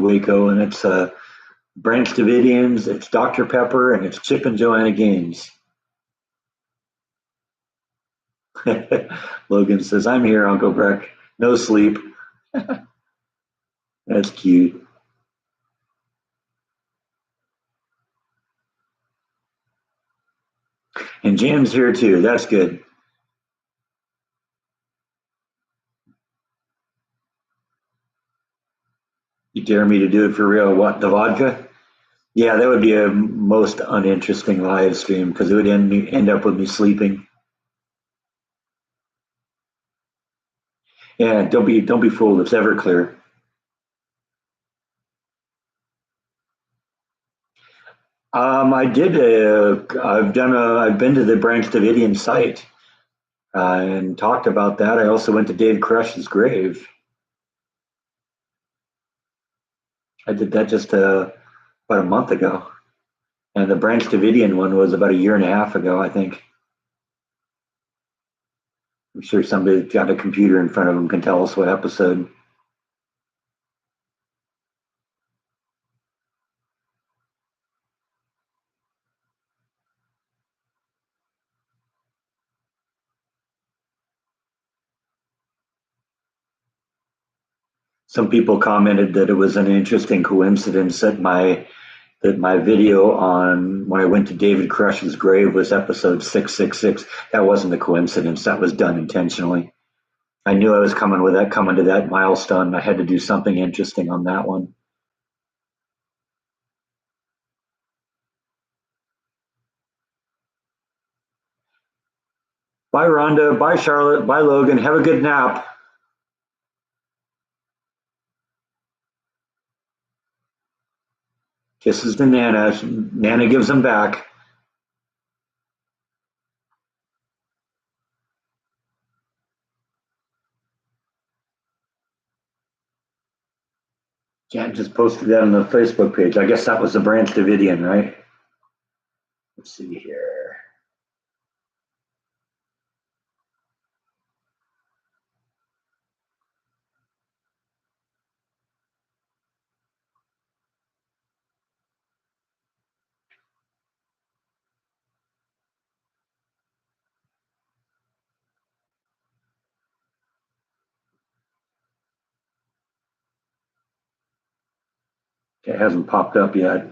Waco, and it's Branch Davidians, it's Dr. Pepper, and it's Chip and Joanna Gaines. Logan says, I'm here, Uncle Breck. No sleep. That's cute. And Jam's here too. That's good. You dare me to do it for real? What, the vodka? Yeah, that would be a most uninteresting live stream because it would end up with me sleeping. Yeah, don't be fooled. It's Everclear. I did. I've been to the Branch Davidian site and talked about that. I also went to Dave Crush's grave. I did that just about a month ago, and the Branch Davidian one was about a year and a half ago, I think. I'm sure somebody that's got a computer in front of them can tell us what episode. Some people commented that it was an interesting coincidence that my video on when I went to David Crush's grave was episode 666. That wasn't a coincidence. That was done intentionally. I knew I was coming to that milestone. I had to do something interesting on that one. Bye, Rhonda. Bye, Charlotte. Bye, Logan. Have a good nap. Kisses to Nana. Nana gives them back. Jan just posted that on the Facebook page. I guess that was the Branch Davidian, right? Let's see here. It hasn't popped up yet.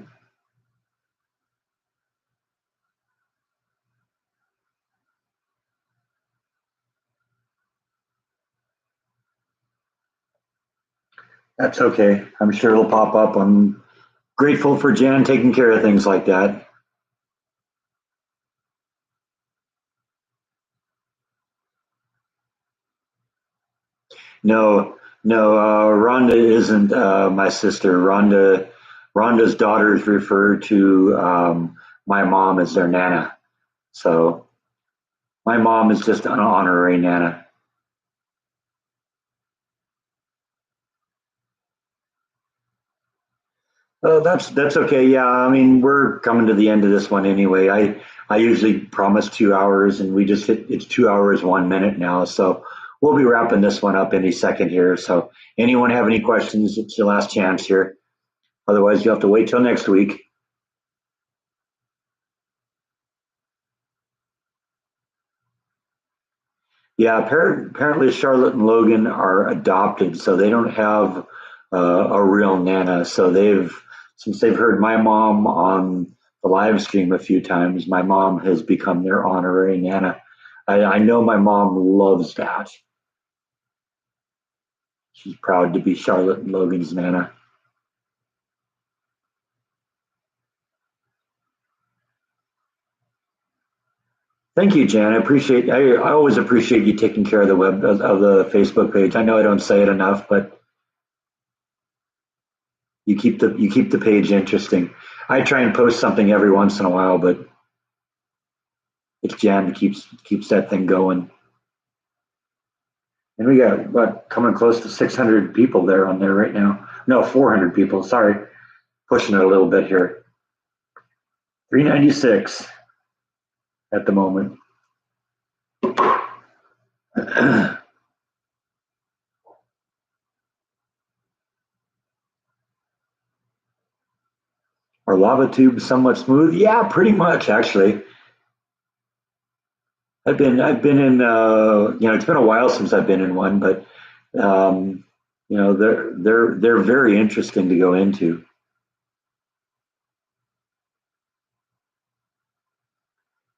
That's okay. I'm sure it'll pop up. I'm grateful for Jan taking care of things like that. No, No, Rhonda isn't my sister. Rhonda's daughters refer to my mom as their nana. So my mom is just an honorary nana. Oh, that's okay. Yeah, I mean we're coming to the end of this one anyway. I usually promise 2 hours, and we just hit it's 2 hours 1 minute now. So we'll be wrapping this one up any second here. So anyone have any questions? It's your last chance here. Otherwise, you'll have to wait till next week. Yeah, apparently Charlotte and Logan are adopted, so they don't have a real nana. So since they've heard my mom on the live stream a few times, my mom has become their honorary nana. I know my mom loves that. She's proud to be Charlotte and Logan's nana. Thank you, Jan. I always appreciate you taking care of the web of the Facebook page. I know I don't say it enough, but you keep the page interesting. I try and post something every once in a while, but it's Jan that keeps that thing going. And we got what coming close to 600 people there on there right now. No, 400 people. Sorry, pushing it a little bit here. 396 at the moment. Are lava tubes somewhat smooth? Yeah, pretty much actually. I've been in it's been a while since I've been in one, but they're very interesting to go into.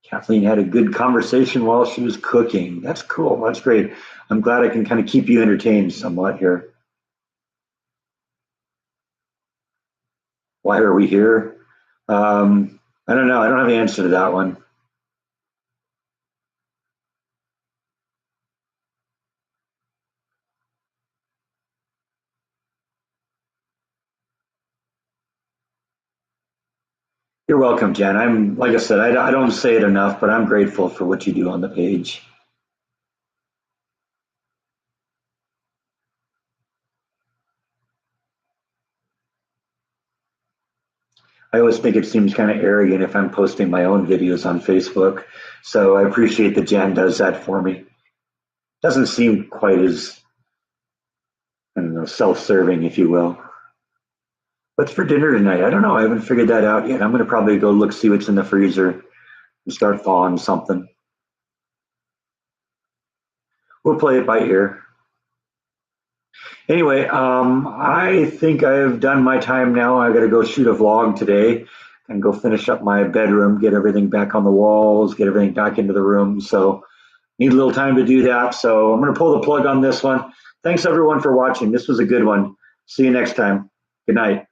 Kathleen had a good conversation while she was cooking. That's cool. That's great. I'm glad I can kind of keep you entertained somewhat here. Why are we here? I don't know. I don't have the answer to that one. You're welcome, Jen. I'm like I said, I don't say it enough, but I'm grateful for what you do on the page. I always think it seems kind of arrogant if I'm posting my own videos on Facebook. So I appreciate that Jan does that for me. Doesn't seem quite as, I don't know, self-serving, if you will. What's for dinner tonight? I don't know. I haven't figured that out yet. I'm going to probably go look, see what's in the freezer and start thawing something. We'll play it by ear. Anyway, I think I've done my time now. I got to go shoot a vlog today and go finish up my bedroom, get everything back on the walls, get everything back into the room. So need a little time to do that. So I'm going to pull the plug on this one. Thanks everyone for watching. This was a good one. See you next time. Good night.